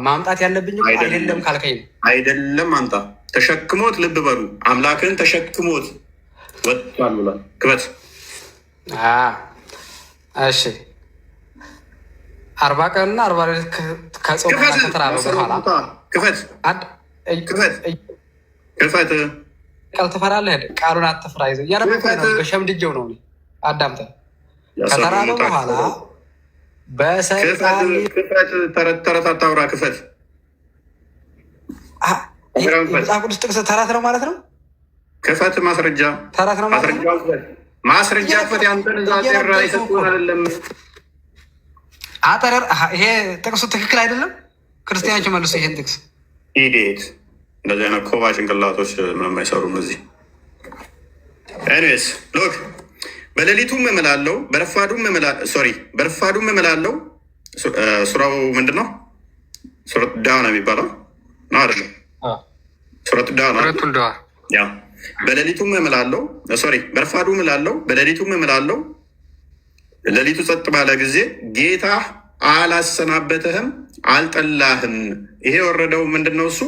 ማምጣት ያለብኝ። አይደለም ካልከኝ ነው። አይደለም አምጣ። ተሸክሞት፣ ልብ በሉ፣ አምላክን ተሸክሞት ወጥቷል ብሏል። ክፈት። እሺ 40 ቀንና 40 ሌሊት ከጾም ከተራበ በኋላ ክፈት። ቃል ትፈራለህ? ቃሉን አትፍራ። ይዘው እያረበ በሸምድጀው ነው። አዳምጠህ ከተራበ በኋላ በሰይጣን ተረት አታውራ። ክፈት። መጽሐፍ ቅዱስ ጥቅስ ተረት ነው ማለት ነው። ክፈት። ማስረጃ ተረት ነው ማለት ነው። ማስረጃ ክፈት። ያንተን ዛጤራ ይሰጡን አይደለም። አጠረር ይሄ ጥቅሱ ትክክል አይደለም። ክርስቲያኖች መልሶ ይሄን ጥቅስ ኢዴት እንደዚህ አይነት ኮባ ጭንቅላቶች ምንም አይሰሩም እዚህ። ኤኒዌይስ ሎክ በሌሊቱም እምላለው በረፋዱም እምላለው። ሱራው ምንድን ነው? ሱረት ዳ ነው የሚባለው ነው አይደለም? ሱረት ዳ ነው። ያ በሌሊቱም እምላለው፣ በረፋዱም እምላለው፣ በሌሊቱም እምላለው። ሌሊቱ ጸጥ ባለ ጊዜ ጌታ አላሰናበተህም፣ አልጠላህም። ይሄ የወረደው ምንድን ነው? እሱ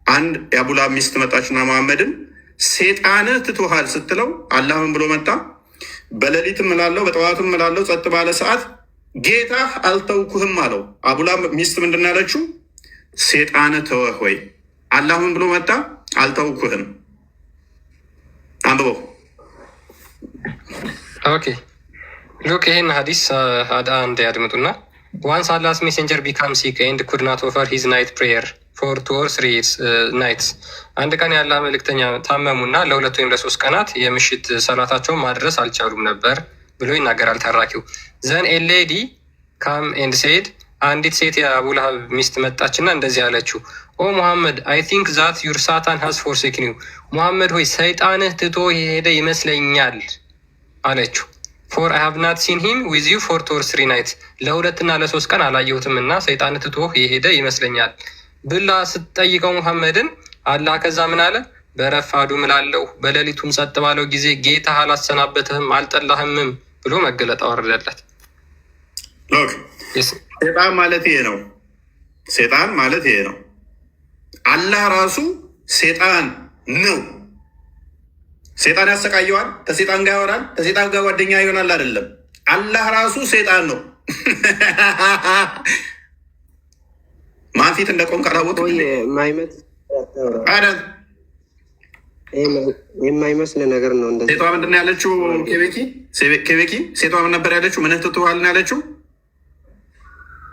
አንድ የአቡላ ሚስት መጣችና መሐመድን ሴጣንህ ትቶሃል ስትለው አላህም ብሎ መጣ። በሌሊትም እላለሁ በጠዋትም እላለሁ ጸጥ ባለ ሰዓት ጌታ አልተውኩህም አለው። አቡላ ሚስት ምንድን ነው ያለችው? ሴጣንህ ተወህ ወይ? አላህም ብሎ መጣ፣ አልተውኩህም። አንብበው። ኦኬ ሉክ ይህን ሀዲስ አንድ ያድምጡና ዋንስ አላስ ሜሴንጀር ቢካም ሲክ ኤንድ ኩድ ናት ኦፈር ሂዝ ናይት ፕሬየር ፎር 2 or 3 ናይትስ። አንድ ቀን ያለ መልእክተኛ ታመሙና ለ2 ወይም ለ3 ቀናት የምሽት ሰላታቸውን ማድረስ አልቻሉም ነበር ብሎ ይናገራል ተራኪው። ዘን ኤ ሌዲ ካም ኤንድ ሴድ፣ አንዲት ሴት የአቡላሃብ ሚስት መጣችና እንደዚህ አለችው፣ ኦ ሙሐመድ አይ ቲንክ ዛት ዩር ሳታን ሀዝ ፎርሴክን ዩ፣ ሙሐመድ ሆይ ሰይጣንህ ትቶ የሄደ ይመስለኛል አለችው። ፎር አይ ሃቭ ናት ሲን ሂም ዊዝ ዩ ፎር 2 or 3 ናይትስ፣ ለ2 እና ለ3 ቀን አላየሁትም እና ሰይጣንህ ትቶ የሄደ ይመስለኛል ብላ ስትጠይቀው ሙሐመድን አላህ ከዛ ምን አለ? በረፋዱ እምላለሁ በሌሊቱም ጸጥ ባለው ጊዜ ጌታ አላሰናበትህም አልጠላህምም ብሎ መገለጥ አወረደለት። ሴጣን ማለት ይሄ ነው። ሴጣን ማለት ይሄ ነው። አላህ ራሱ ሴጣን ነው። ሴጣን ያሰቃየዋል፣ ከሴጣን ጋር ያወራል፣ ከሴጣን ጋር ጓደኛ ይሆናል። አይደለም፣ አላህ ራሱ ሴጣን ነው። ማን ፊት እንደቆም ካላወቅ የማይመስል ነገር ነው። ሴቷ ምንድን ነው ያለችው? ኬቤኪ ሴቷ ምን ነበር ያለችው? ምን ትትዋል ነው ያለችው?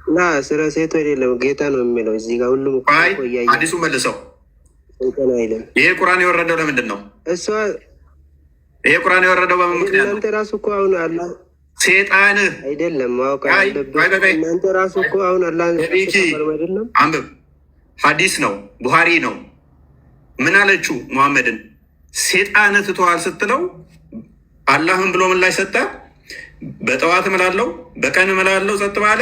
እና ስለ ሴቶ የሌለው ጌታ ነው የሚለው እዚህ ጋር ሁሉም አዲሱ መልሰው። ይሄ ቁርአን የወረደው ለምንድን ነው? እሷ ይሄ ቁርአን የወረደው በምን ምክንያት ነው? እናንተ ራሱ እኮ አሁን አላ ሴጣን አይደለም ማወቅ አለበት። እናንተ ራሱ እኮ አሁን አላ አይደለም። አንብብ፣ ሐዲስ ነው፣ ቡሃሪ ነው። ምን አለችው ሙሐመድን? ሴጣን ትተዋል ስትለው አላህን ብሎ ምን ላይ ሰጠ? በጠዋት እምላለሁ በቀን እምላለሁ ጸጥ ባለ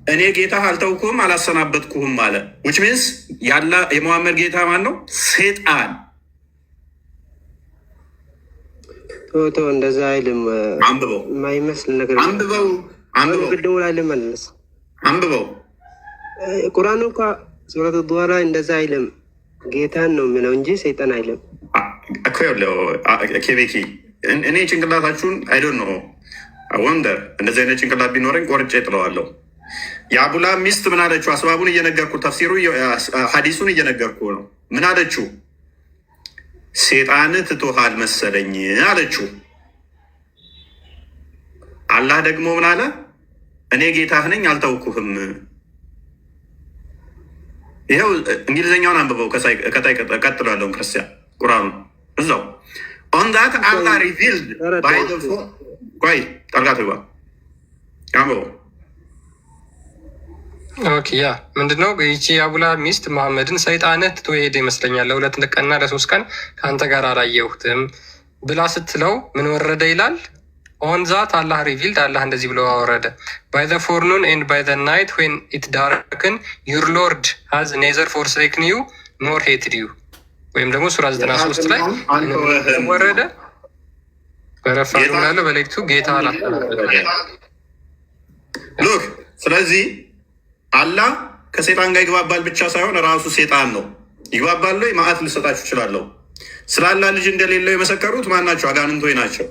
እኔ ጌታ አልተውኩም አላሰናበትኩህም አለ። ዊች ሚንስ ያላ የሙሐመድ ጌታ ማን ነው? ሴጣን። ቶ እንደዛ አይልም። አንብበው፣ የማይመስል ነገር አንብበው፣ አንብበው፣ ቅድሙ ላይ ልመልስ፣ አንብበው። ቁርአኑ እኮ ሱረቱ ዱሃ ላይ እንደዛ አይልም። ጌታን ነው የሚለው እንጂ ሰይጣን አይልም እኮ። ኬቤኪ እኔ ጭንቅላታችሁን አይዶን ነው ወንደር። እንደዚህ አይነት ጭንቅላት ቢኖረኝ ቆርጬ ጥለዋለሁ። የአቡላ ሚስት ምን አለችው? አስባቡን እየነገርኩ ተፍሲሩ ሐዲሱን እየነገርኩ ነው። ምን አለችው? ሴጣን ትቶሃል መሰለኝ አለችው። አላህ ደግሞ ምን አለ? እኔ ጌታህ ነኝ አልተውኩህም። ይኸው እንግሊዝኛውን አንብበው ከታይ ቀጥሎ ያለውን ክርስቲያን ቁርአኑ እዛው ኦን ዛት አላህ ሪቪልድ ባይ ዘ ቆይ ጠርጋት ይባ አንብበው። ኦኬ ያ ምንድነው? ይቺ የአቡላ ሚስት መሐመድን ሰይጣንህ ትቶ ሄደ ይመስለኛል፣ ለ2 ቀንና ለ3 ቀን ከአንተ ጋር አላየሁትም ብላ ስትለው ምን ወረደ ይላል? ኦን ዛት አላህ ሪቪልድ፣ አላህ እንደዚህ ብሎ አወረደ። ባይ ዘ ፎርኑን ኤንድ ባይ ዘ ናይት ዌን ኢት ዳርክን ዩር ሎርድ ሃዝ ኔዘር ፎርሴክን ዩ ኖር ሄትድ ዩ። ወይም ደግሞ ሱራ 93 ላይ ወረደ በረፋቱ ያለው በሌሊቱ ጌታ አላፈናበደ። ስለዚህ አላህ ከሴጣን ጋር ይግባባል ብቻ ሳይሆን ራሱ ሴጣን ነው። ይግባባል ወይ? ማዕት ልሰጣችሁ እችላለሁ። ስለ አላህ ልጅ እንደሌለው የመሰከሩት ማን ናቸው? አጋንንቶች ናቸው።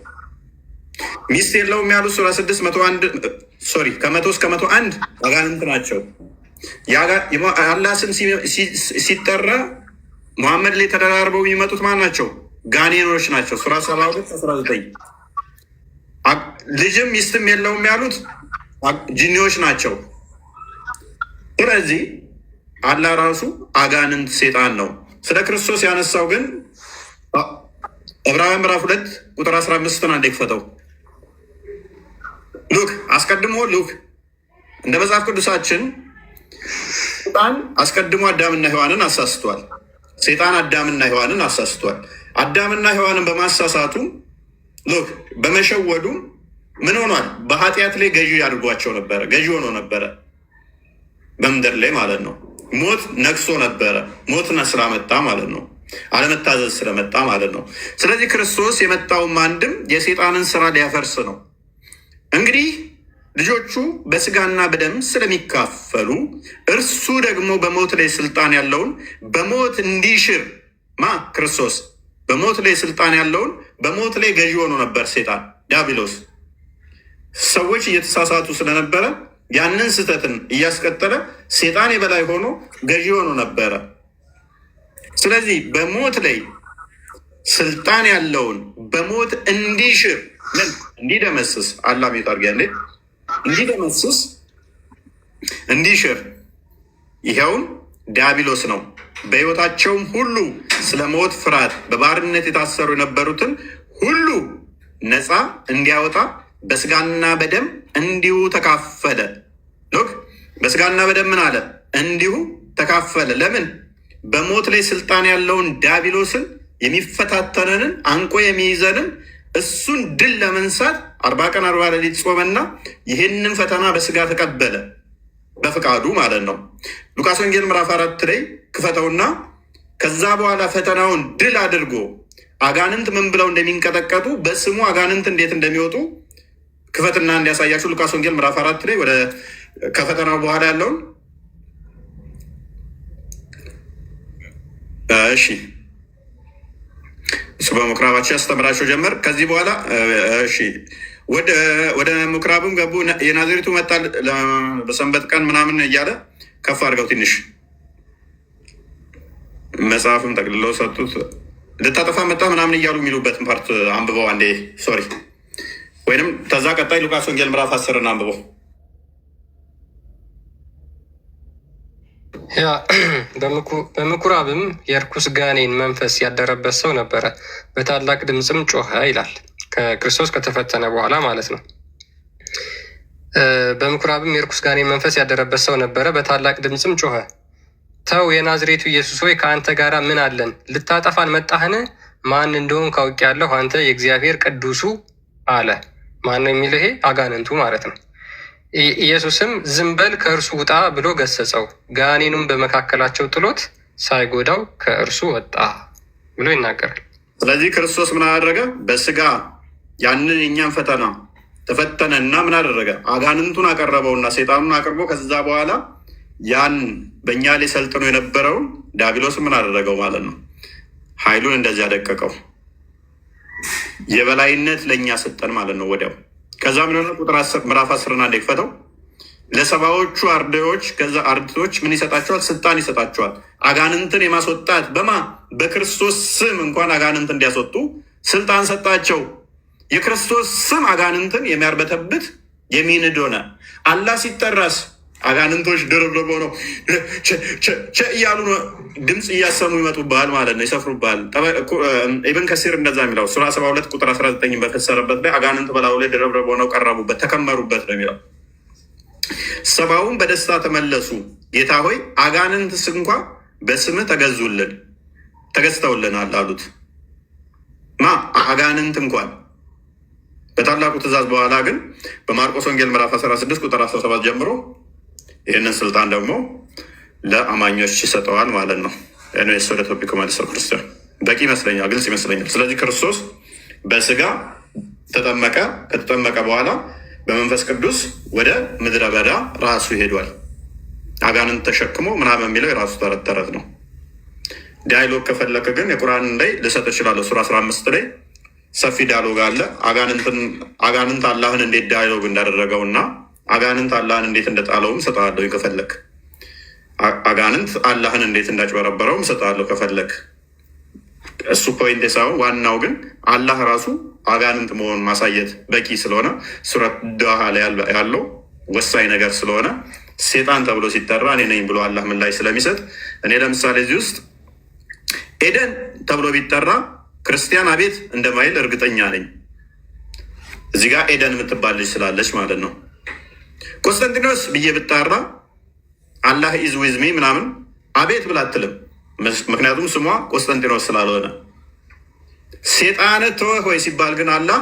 ሚስት የለውም ያሉት ሱራ 6 ከ100 እስከ 101 አጋንንት ናቸው። አላህ ስም ሲጠራ ሙሐመድ ላይ ተደራርበው የሚመጡት ማን ናቸው? ጋኔኖች ናቸው። ሱራ 72 19 ልጅም ሚስትም የለውም ያሉት ጂኒዎች ናቸው። ስለዚህ አላህ ራሱ አጋንንት ሴጣን ነው። ስለ ክርስቶስ ያነሳው ግን ዕብራውያን ምዕራፍ 2 ቁጥር 15 አንዴ ክፈተው። ሉክ አስቀድሞ እንደ መጽሐፍ ቅዱሳችን ሴጣን አስቀድሞ አዳምና ሔዋንን አሳስቷል። ሴጣን አዳምና ሔዋንን አሳስቷል። አዳምና ሔዋንን በማሳሳቱ በመሸወዱ ምን ሆኗል? በኃጢአት ላይ ገዢ ያድርጓቸው ነበረ። ገዢ ሆኖ ነበረ በምድር ላይ ማለት ነው። ሞት ነግሶ ነበረ። ሞት ስላመጣ ማለት ነው። አለመታዘዝ ስለመጣ ማለት ነው። ስለዚህ ክርስቶስ የመጣውም አንድም የሴጣንን ስራ ሊያፈርስ ነው። እንግዲህ ልጆቹ በስጋና በደም ስለሚካፈሉ እርሱ ደግሞ በሞት ላይ ስልጣን ያለውን በሞት እንዲሽር ክርስቶስ በሞት ላይ ስልጣን ያለውን በሞት ላይ ገዢ ሆኖ ነበር ሴጣን ዲያብሎስ። ሰዎች እየተሳሳቱ ስለነበረ ያንን ስህተትን እያስቀጠለ ሴጣን የበላይ ሆኖ ገዢ ሆኖ ነበረ። ስለዚህ በሞት ላይ ስልጣን ያለውን በሞት እንዲሽር እንዲደመስስ አላሚ ታርጊያ እንዲደመስስ እንዲሽር ይኸውን ዲያብሎስ ነው። በሕይወታቸውም ሁሉ ስለ ሞት ፍርሃት በባርነት የታሰሩ የነበሩትን ሁሉ ነፃ እንዲያወጣ በስጋና በደም እንዲሁ ተካፈለ። በስጋና በደም ምን አለ? እንዲሁ ተካፈለ። ለምን? በሞት ላይ ስልጣን ያለውን ዲያብሎስን የሚፈታተነንን አንቆ የሚይዘንን እሱን ድል ለመንሳት 40 ቀን 40 ሌሊት ጾመና ይህንን ፈተና በስጋ ተቀበለ፣ በፍቃዱ ማለት ነው። ሉቃስ ወንጌል ምዕራፍ 4 ላይ ክፈተውና ከዛ በኋላ ፈተናውን ድል አድርጎ አጋንንት ምን ብለው እንደሚንቀጠቀጡ በስሙ አጋንንት እንዴት እንደሚወጡ ክፈትና እንዲያሳያችሁ ሉቃስ ወንጌል ምዕራፍ 4 ላይ ወደ ከፈተናው በኋላ ያለውን እሺ፣ እሱ በምኩራባቸው ያስተምራቸው ጀመር። ከዚህ በኋላ እሺ፣ ወደ ምኩራብም ገቡ። የናዝሬቱ መጣ በሰንበት ቀን ምናምን እያለ ከፍ አድርገው ትንሽ መጽሐፍም ጠቅልለው ሰጡት። ልታጠፋ መጣ ምናምን እያሉ የሚሉበትን ፓርት አንብበው አንዴ። ሶሪ፣ ወይንም ተዛ ቀጣይ ሉቃስ ወንጌል ምዕራፍ 10 አንብበው። ያ በምኩራብም የርኩስ ጋኔን መንፈስ ያደረበት ሰው ነበረ፣ በታላቅ ድምፅም ጮኸ ይላል። ከክርስቶስ ከተፈተነ በኋላ ማለት ነው። በምኩራብም የርኩስ ጋኔን መንፈስ ያደረበት ሰው ነበረ፣ በታላቅ ድምፅም ጮኸ፣ ተው የናዝሬቱ ኢየሱስ ሆይ ከአንተ ጋር ምን አለን? ልታጠፋን መጣህን? ማን እንደሆን ካውቄአለሁ፣ አንተ የእግዚአብሔር ቅዱሱ አለ። ማን ነው የሚለው? ይሄ አጋንንቱ ማለት ነው። ኢየሱስም ዝም በል ከእርሱ ውጣ ብሎ ገሰጸው። ጋኔኑም በመካከላቸው ጥሎት ሳይጎዳው ከእርሱ ወጣ ብሎ ይናገራል። ስለዚህ ክርስቶስ ምን አደረገ? በስጋ ያንን የኛን ፈተና ተፈተነ እና ምን አደረገ? አጋንንቱን አቀረበውና ሴጣኑን አቅርቦ ከዛ በኋላ ያን በእኛ ላይ ሰልጥኖ የነበረውን ዲያብሎስ ምን አደረገው ማለት ነው? ኃይሉን እንደዚህ ያደቀቀው፣ የበላይነት ለእኛ ሰጠን ማለት ነው ወዲያው። ከዛ ምን ሆነ? ቁጥር ምዕራፍ 10 አንዴ ክፈተው። ለሰባዎቹ አርድእቶች ከዛ አርድእቶች ምን ይሰጣቸዋል? ስልጣን ይሰጣቸዋል። አጋንንትን የማስወጣት በክርስቶስ ስም እንኳን አጋንንት እንዲያስወጡ ስልጣን ሰጣቸው። የክርስቶስ ስም አጋንንትን የሚያርበተብት የሚንድ ሆነ። አላህ ሲጠራስ አጋንንቶች ድርብርብ ነው እያሉ ድምፅ እያሰሙ ይመጡብሃል ማለት ነው፣ ይሰፍሩብሃል። ኢብን ከሲር እንደዛ የሚለው ሱራ 72 ቁጥር 19 በፈሰረበት ላይ አጋንንት በላዩ ላይ ድርብርብ ሆነው ቀረቡበት፣ ተከመሩበት ነው የሚለው። ሰባውን በደስታ ተመለሱ። ጌታ ሆይ አጋንንትስ እንኳ በስምህ ተገዝተውልናል አሉት። አጋንንት እንኳን በታላቁ ትእዛዝ። በኋላ ግን በማርቆስ ወንጌል ምዕራፍ 16 ቁጥር 17 ጀምሮ ይህንን ስልጣን ደግሞ ለአማኞች ይሰጠዋል ማለት ነው። ስ ወደ ቶፒክ መልሰው ክርስቲያን በቂ ይመስለኛል፣ ግልጽ ይመስለኛል። ስለዚህ ክርስቶስ በስጋ ተጠመቀ። ከተጠመቀ በኋላ በመንፈስ ቅዱስ ወደ ምድረ በዳ ራሱ ሄዷል። አጋንንት ተሸክሞ ምናምን የሚለው የራሱ ተረት ነው። ዳይሎግ ከፈለከ ግን የቁርአን ላይ ልሰጥ እችላለሁ። ሱራ 15 ላይ ሰፊ ዳያሎግ አለ። አጋንንት አላህን እንዴት ዳያሎግ እንዳደረገው እና አጋንንት አላህን እንዴት እንደጣለውም ሰጠዋለሁ ከፈለክ። አጋንንት አላህን እንዴት እንዳጭበረበረውም ሰጠዋለሁ ከፈለክ። እሱ ፖይንት ሳይሆን ዋናው ግን አላህ ራሱ አጋንንት መሆኑን ማሳየት በቂ ስለሆነ ሱረት ዳሃ ላይ ያለው ወሳኝ ነገር ስለሆነ ሴጣን ተብሎ ሲጠራ እኔ ነኝ ብሎ አላህ ምን ላይ ስለሚሰጥ፣ እኔ ለምሳሌ እዚህ ውስጥ ኤደን ተብሎ ቢጠራ ክርስቲያን አቤት እንደማይል እርግጠኛ ነኝ። እዚህ ጋር ኤደን የምትባል ልጅ ስላለች ማለት ነው። ቆስጠንጢኖስ ብዬ ብጣራ አላህ ኢዝ ዊዝ ሚ ምናምን አቤት ብላ አትልም። ምክንያቱም ስሟ ቆስጠንጢኖስ ስላልሆነ። ሴጣን ተወህ ወይ ሲባል ግን አላህ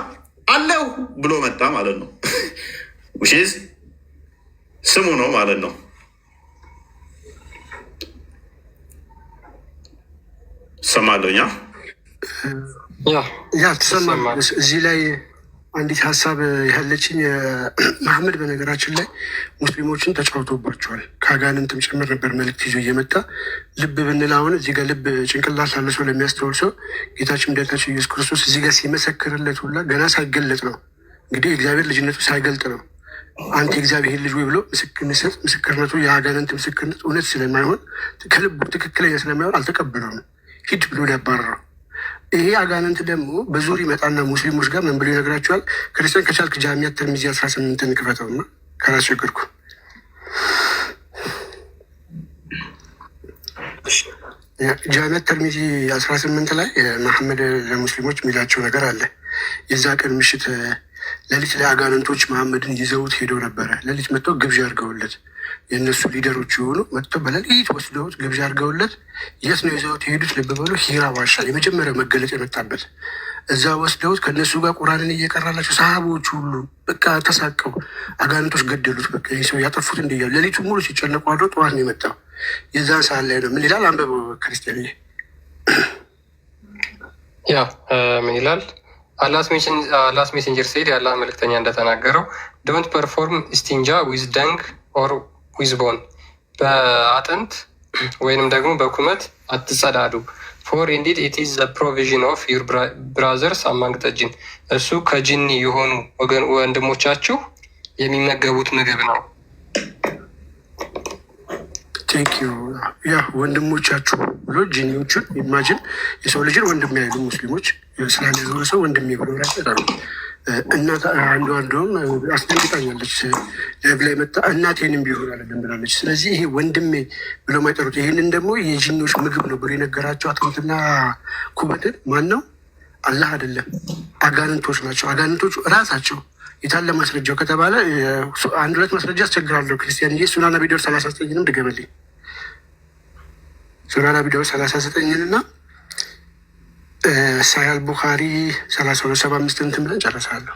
አለው ብሎ መጣ ማለት ነው። ውሽዝ ስሙ ነው ማለት ነው። ሰማለኛ ያ ትሰማለህ። እዚህ ላይ አንዲት ሀሳብ ያለችኝ መሐመድ በነገራችን ላይ ሙስሊሞችን ተጫውቶባቸዋል። ከአጋንንትም ጭምር ነበር መልእክት ይዞ እየመጣ ልብ ብንል አሁን እዚህ ጋር ልብ ጭንቅላት ላለ ሰው ለሚያስተውል ሰው ጌታችን መድኃኒታችን ኢየሱስ ክርስቶስ እዚህ ጋር ሲመሰክርለት ሁላ ገና ሳይገለጥ ነው። እንግዲህ የእግዚአብሔር ልጅነቱ ሳይገልጥ ነው አንተ የእግዚአብሔር ልጅ ወይ ብሎ ምስክርነቱ የአጋንንት ምስክርነት እውነት ስለማይሆን ከልቡ ትክክለኛ ስለማይሆን አልተቀበለውም። ሂድ ብሎ ያባረረው። ይሄ አጋንንት ደግሞ በዙር ይመጣና ሙስሊሞች ጋር ምን ብሎ ይነግራቸዋል? ክርስቲያን ከቻልክ ጃሚያ ተርሚዚ 18 ክፈተውና ካላስቸገርኩ ጃሚያ ተርሚዚ 18 ላይ መሐመድ ለሙስሊሞች የሚላቸው ነገር አለ። የዛ ቀን ምሽት ሌሊት ላይ አጋንንቶች መሐመድን ይዘውት ሄደው ነበረ። ሌሊት መጥተው ግብዣ አድርገውለት የእነሱ ሊደሮች የሆኑ መጥተው በሌሊት ወስደውት ግብዣ አድርገውለት የት ነው ይዘውት የሄዱት? ልብ በሉ፣ ሂራ ዋሻ የመጀመሪያው መገለጥ የመጣበት እዛ ወስደውት ከእነሱ ጋር ቁርአንን እየቀራላቸው ሰሃቦች ሁሉ በቃ ተሳቀው አጋንንቶች ገደሉት። በቃ ይህ ሰው ያጠፉት እንዲያሉ ሌሊቱ ሙሉ ሲጨነቁ አድሮ ጠዋት ነው የመጣው። የዛን ሰዓት ላይ ነው ምን ይላል? አንበበው ክርስቲያን ያ ምን ይላል? አላስ ሜሴንጀር ሴድ የአላህ መልእክተኛ እንደተናገረው ዶንት ፐርፎርም ስቲንጃ ዊዝ ደንግ ኦር ዊዝ ቦን በአጥንት ወይንም ደግሞ በኩመት አትጸዳዱ። ፎር ኢንዲድ ኢት ኢዝ ዘ ፕሮቪዥን ኦፍ ዩር ብራዘርስ አማንግ ዘ ጂን እሱ ከጂኒ የሆኑ ወንድሞቻችሁ የሚመገቡት ምግብ ነው። ቴንኪዩ። ያ ወንድሞቻችሁ ብሎ ጂኒዎቹን ኢማጅን የሰው ልጅን ወንድም ያሉ ሙስሊሞች ስላለ ሰው ወንድሜ ብሎ ራሱ ይጠሩ። እናት አንዷም አስደንግጣኛለች ላይ መጣ እናቴንም ቢሆን አለልን ብላለች። ስለዚህ ይሄ ወንድሜ ብሎ ማይጠሩት ይህንን ደግሞ የጂኒዎች ምግብ ነው ብሎ የነገራቸው አጥንትና ኩበትን ማን ነው? አላህ አይደለም፣ አጋንንቶች ናቸው። አጋንንቶቹ ራሳቸው የታለ ማስረጃው ከተባለ 1-2 ማስረጃ አስቸግራለሁ። ክርስቲያን ዬ ሱናን አቢ ዳውድ 39ንም ድገበልኝ። ሱናን አቢ ዳውድ 39ና ሳሂህ ቡኻሪ 3275 ብለን ጨርሳለሁ።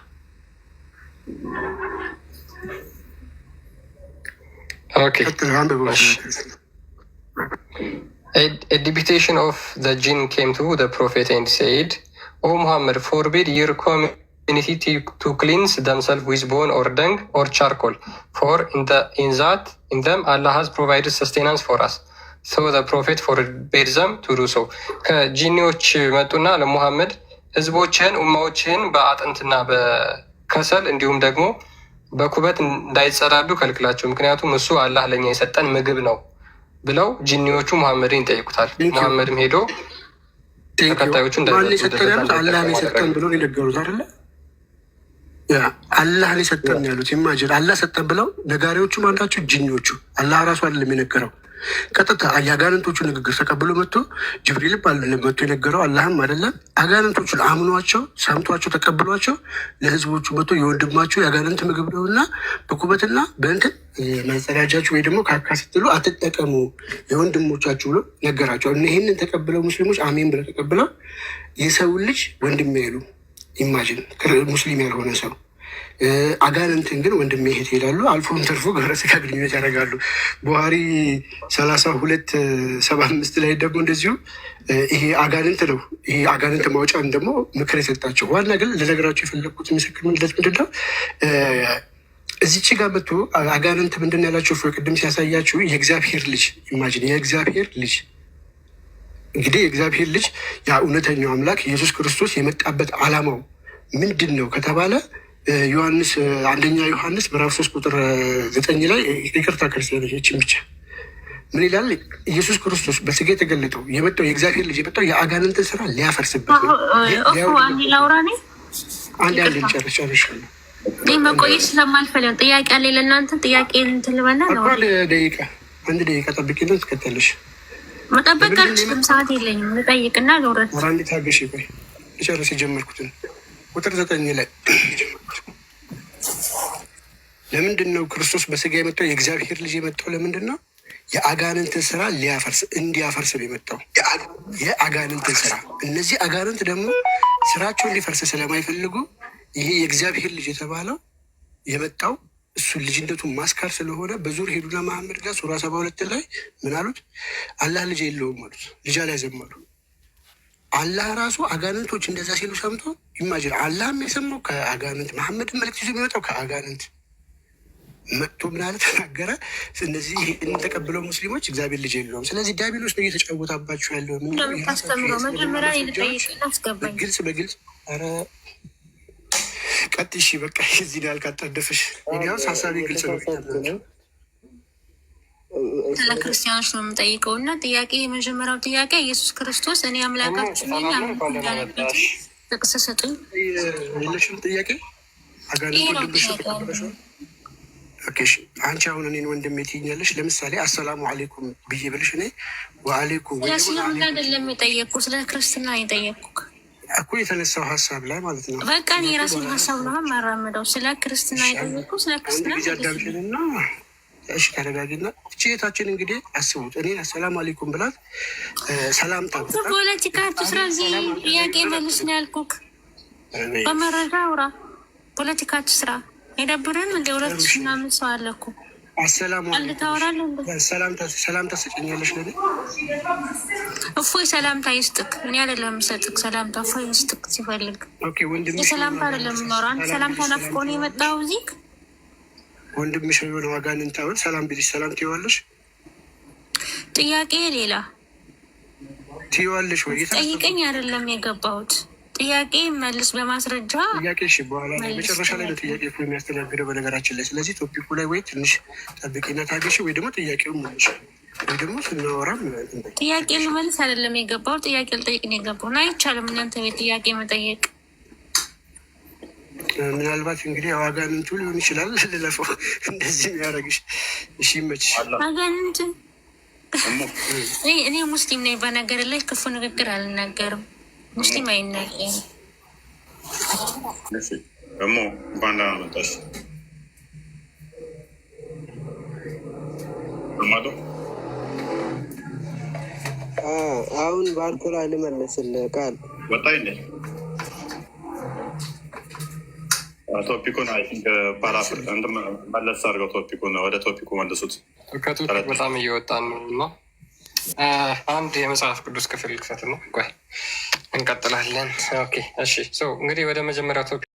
A deputation of the jinn came to the prophet and said, O Muhammad, forbid your community to cleanse themselves with bone or dung or charcoal, for in them Allah has provided sustenance for us. So the prophet forbade them to do so. ከጂኒዎች መጡና ለሙሐመድ ህዝቦችህን ኡማዎችህን በአጥንትና በከሰል እንዲሁም ደግሞ በኩበት እንዳይጸዳዱ ከልክላቸው፣ ምክንያቱም እሱ አላህ ለኛ የሰጠን ምግብ ነው ብለው ጂኒዎቹ ሙሐመድን ይጠይቁታል። ሙሐመድም ሄዶ ተከታዮቹ አላህ የሰጠን ብሎ የነገሩት አይደለ? አላህ የሰጠን ያሉት ኢማጅን አላህ ሰጠን ብለው ነጋሪዎቹ ማንዳቸው ጂኒዎቹ፣ አላህ ራሱ አይደለም የነገረው። ቀጥታ የአጋንንቶቹ ንግግር ተቀብሎ መጥቶ ጅብሪል መጥቶ የነገረው አላህም አይደለም። አጋንንቶቹን አምኗቸው ሰምቷቸው ተቀብሏቸው ለህዝቦቹ መጥቶ የወንድማችሁ የአጋንንት ምግብ ነው እና በኩበትና በእንትን መጸዳጃችሁ ወይ ደግሞ ካካ ስትሉ አትጠቀሙ የወንድሞቻችሁ ብሎ ነገራቸው። ይህንን ተቀብለው ሙስሊሞች አሜን ብለው ተቀብለው የሰው ልጅ ወንድም ያሉ ኢማጅን ሙስሊም ያልሆነ ሰው አጋንንትን ግን ወንድሜ እህት ይሄዳሉ። አልፎም ተርፎ ግብረ ስጋ ግንኙነት ያደርጋሉ። ቡሃሪ 3275 ላይ ደግሞ እንደዚሁ ይሄ አጋንንት ነው። ይሄ አጋንንት ማውጫን ደግሞ ምክር የሰጣቸው ዋና ግን ልነግራቸው የፈለግኩት ምስክር ምንድን ነው? እዚች ጋር መጥቶ አጋንንት ምንድን ያላቸው ቅድም ሲያሳያችሁ የእግዚአብሔር ልጅ ኢማጂን፣ የእግዚአብሔር ልጅ እንግዲህ የእግዚአብሔር ልጅ ያ እውነተኛው አምላክ ኢየሱስ ክርስቶስ የመጣበት ዓላማው ምንድን ነው ከተባለ ዮሐንስ 1ኛ ዮሐንስ ምዕራፍ 3 ቁጥር 9 ላይ ይቅርታ ክርስቲያኖችን ብቻ ምን ይላል? ኢየሱስ ክርስቶስ በስጋ የተገለጠው የመጣው የእግዚአብሔር ልጅ የመጣው የአጋንንትን ስራ ሊያፈርስበት ነው። አንድ ጨርሻለሁ። መቆየት ስለማልፈልግ ጥያቄ አለ ለእናንተ። ጥያቄ እንትልበና ነው። አንድ ደቂቃ ጠብቂና ትከተለሽ። መጠበቅ አልችልም፣ ሰዓት የለኝም። ልጠይቅና ልውረድ። አንድ ታገሽ። ቆይ ልጨርስ የጀመርኩትን ቁጥር 9 ላይ ለምንድን ነው ክርስቶስ በስጋ የመጣው? የእግዚአብሔር ልጅ የመጣው ለምንድን ነው? የአጋንንትን ስራ እንዲያፈርስ ነው የመጣው። የአጋንንትን ስራ እነዚህ አጋንንት ደግሞ ስራቸው እንዲፈርስ ስለማይፈልጉ ይሄ የእግዚአብሔር ልጅ የተባለው የመጣው እሱን ልጅነቱን ማስካር ስለሆነ በዙር ሄዱና መሐመድ ጋር ሱራ 72 ላይ ምን አሉት? አላህ ልጅ የለውም አሉት። ልጅ አልያዘም አሉ። አላህ ራሱ አጋንንቶች እንደዛ ሲሉ ሰምቶ ኢማጅን አላህም የሰማው ከአጋንንት መሐመድን መልዕክት ይዞ የሚመጣው ከአጋንንት መጥቶ ምናለ ተናገረ። እነዚህ ተቀብለው ሙስሊሞች እግዚአብሔር ልጅ የለውም። ስለዚህ ዲያብሎስ ነው እየተጫወታባችሁ ያለው። ግልጽ በግልጽ ኧረ ቀጥ እሺ በቃ እዚህ ዳል ካጣደፈሽ ዲያስ ሀሳቤ ግልጽ ነው። ስለ ክርስቲያኖች ነው የምጠይቀው እና ጥያቄ የመጀመሪያው ጥያቄ ኢየሱስ ክርስቶስ እኔ አምላካችሁ ነኝ ያለበት ጥቅስ ስጡኝ። የለሽም ጥያቄ አንቺ አሁን እኔን ወንድሜ ትይኛለሽ። ለምሳሌ አሰላሙ አሌይኩም ብዬ ብልሽ እኔ ወአሌይኩም ስለ እስልምና አይደለም የጠየቅኩ ስለ ክርስትና የጠየቅኩ እኮ የተነሳው ሀሳብ ላይ ማለት ነው። በቃ እኔ የራሴን ሀሳብ ነው የማራምደው። ስለ ክርስትና የጠየቅኩ ስለ ክርስትና ጊዜ አዳምጪንና እሺ ተረጋጊና እችታችን እንግዲህ አስቡት። እኔ አሰላሙ አለይኩም ብላት ሰላምታ ፖለቲካ ስራ እዚህ ጥያቄ መልስ ነው ያልኩክ። በመረጃ አውራ ፖለቲካ ስራ የደብረን እንደ 2 ምናምን ሰው አለ እኮ። አሰላሙ አለይኩም ሰላምታ ሰጭኛለሽ ለኔ እፎይ ሰላምታ ይስጥክ። እኔ አይደለም የምሰጥክ ሰላምታ እፎይ ይስጥክ ሲፈልግ። ኦኬ ወንድም የሰላምታ አይደለም ኖራን ሰላምታ ናፍቆ ነው የመጣው እዚህ ወንድምሽ የሆነ አጋንንት አሁን ሰላም ቢልሽ ሰላም ትይዋለሽ? ጥያቄ ሌላ ትይዋለሽ ወይ? ጠይቀኝ አይደለም የገባሁት ጥያቄ መልስ በማስረጃ ጥያቄ። እሺ በኋላ መጨረሻ ላይ ለጥያቄ እኮ የሚያስተናግደው በነገራችን ላይ። ስለዚህ ቶፒኩ ላይ ወይ ትንሽ ጠብቂና ታገሽ፣ ወይ ደግሞ ጥያቄውን መልሽ፣ ወይ ደግሞ ስናወራም ጥያቄ ልመልስ አይደለም የገባሁት ጥያቄ ልጠይቅ ነው የገባሁ። እና አይቻልም እናንተ ቤት ጥያቄ መጠየቅ። ምናልባት እንግዲህ አጋንንቱ ሊሆን ይችላል ልለፈው እንደዚህ የሚያደርግሽ። እሺ ይመችሽ። አጋንንት እኔ ሙስሊም ነኝ። በነገር ላይ ክፉ ንግግር አልናገርም። ሙስሊም አይናገርም። እሞ እንኳን ደህና መጣሽ። አሁን ባልኮላ ልመለስልህ ቃል ወጣ እንዴ? ቶፒኩን አይ ቲንክ ፓራፍር መለስ አድርገው ቶፒኩን ወደ ቶፒኩ መልሱት። ከቶፒክ በጣም እየወጣን ነው እና አንድ የመጽሐፍ ቅዱስ ክፍል ክፈት ነው። ቆይ እንቀጥላለን። ኦኬ እሺ። እንግዲህ ወደ መጀመሪያው ቶፒክ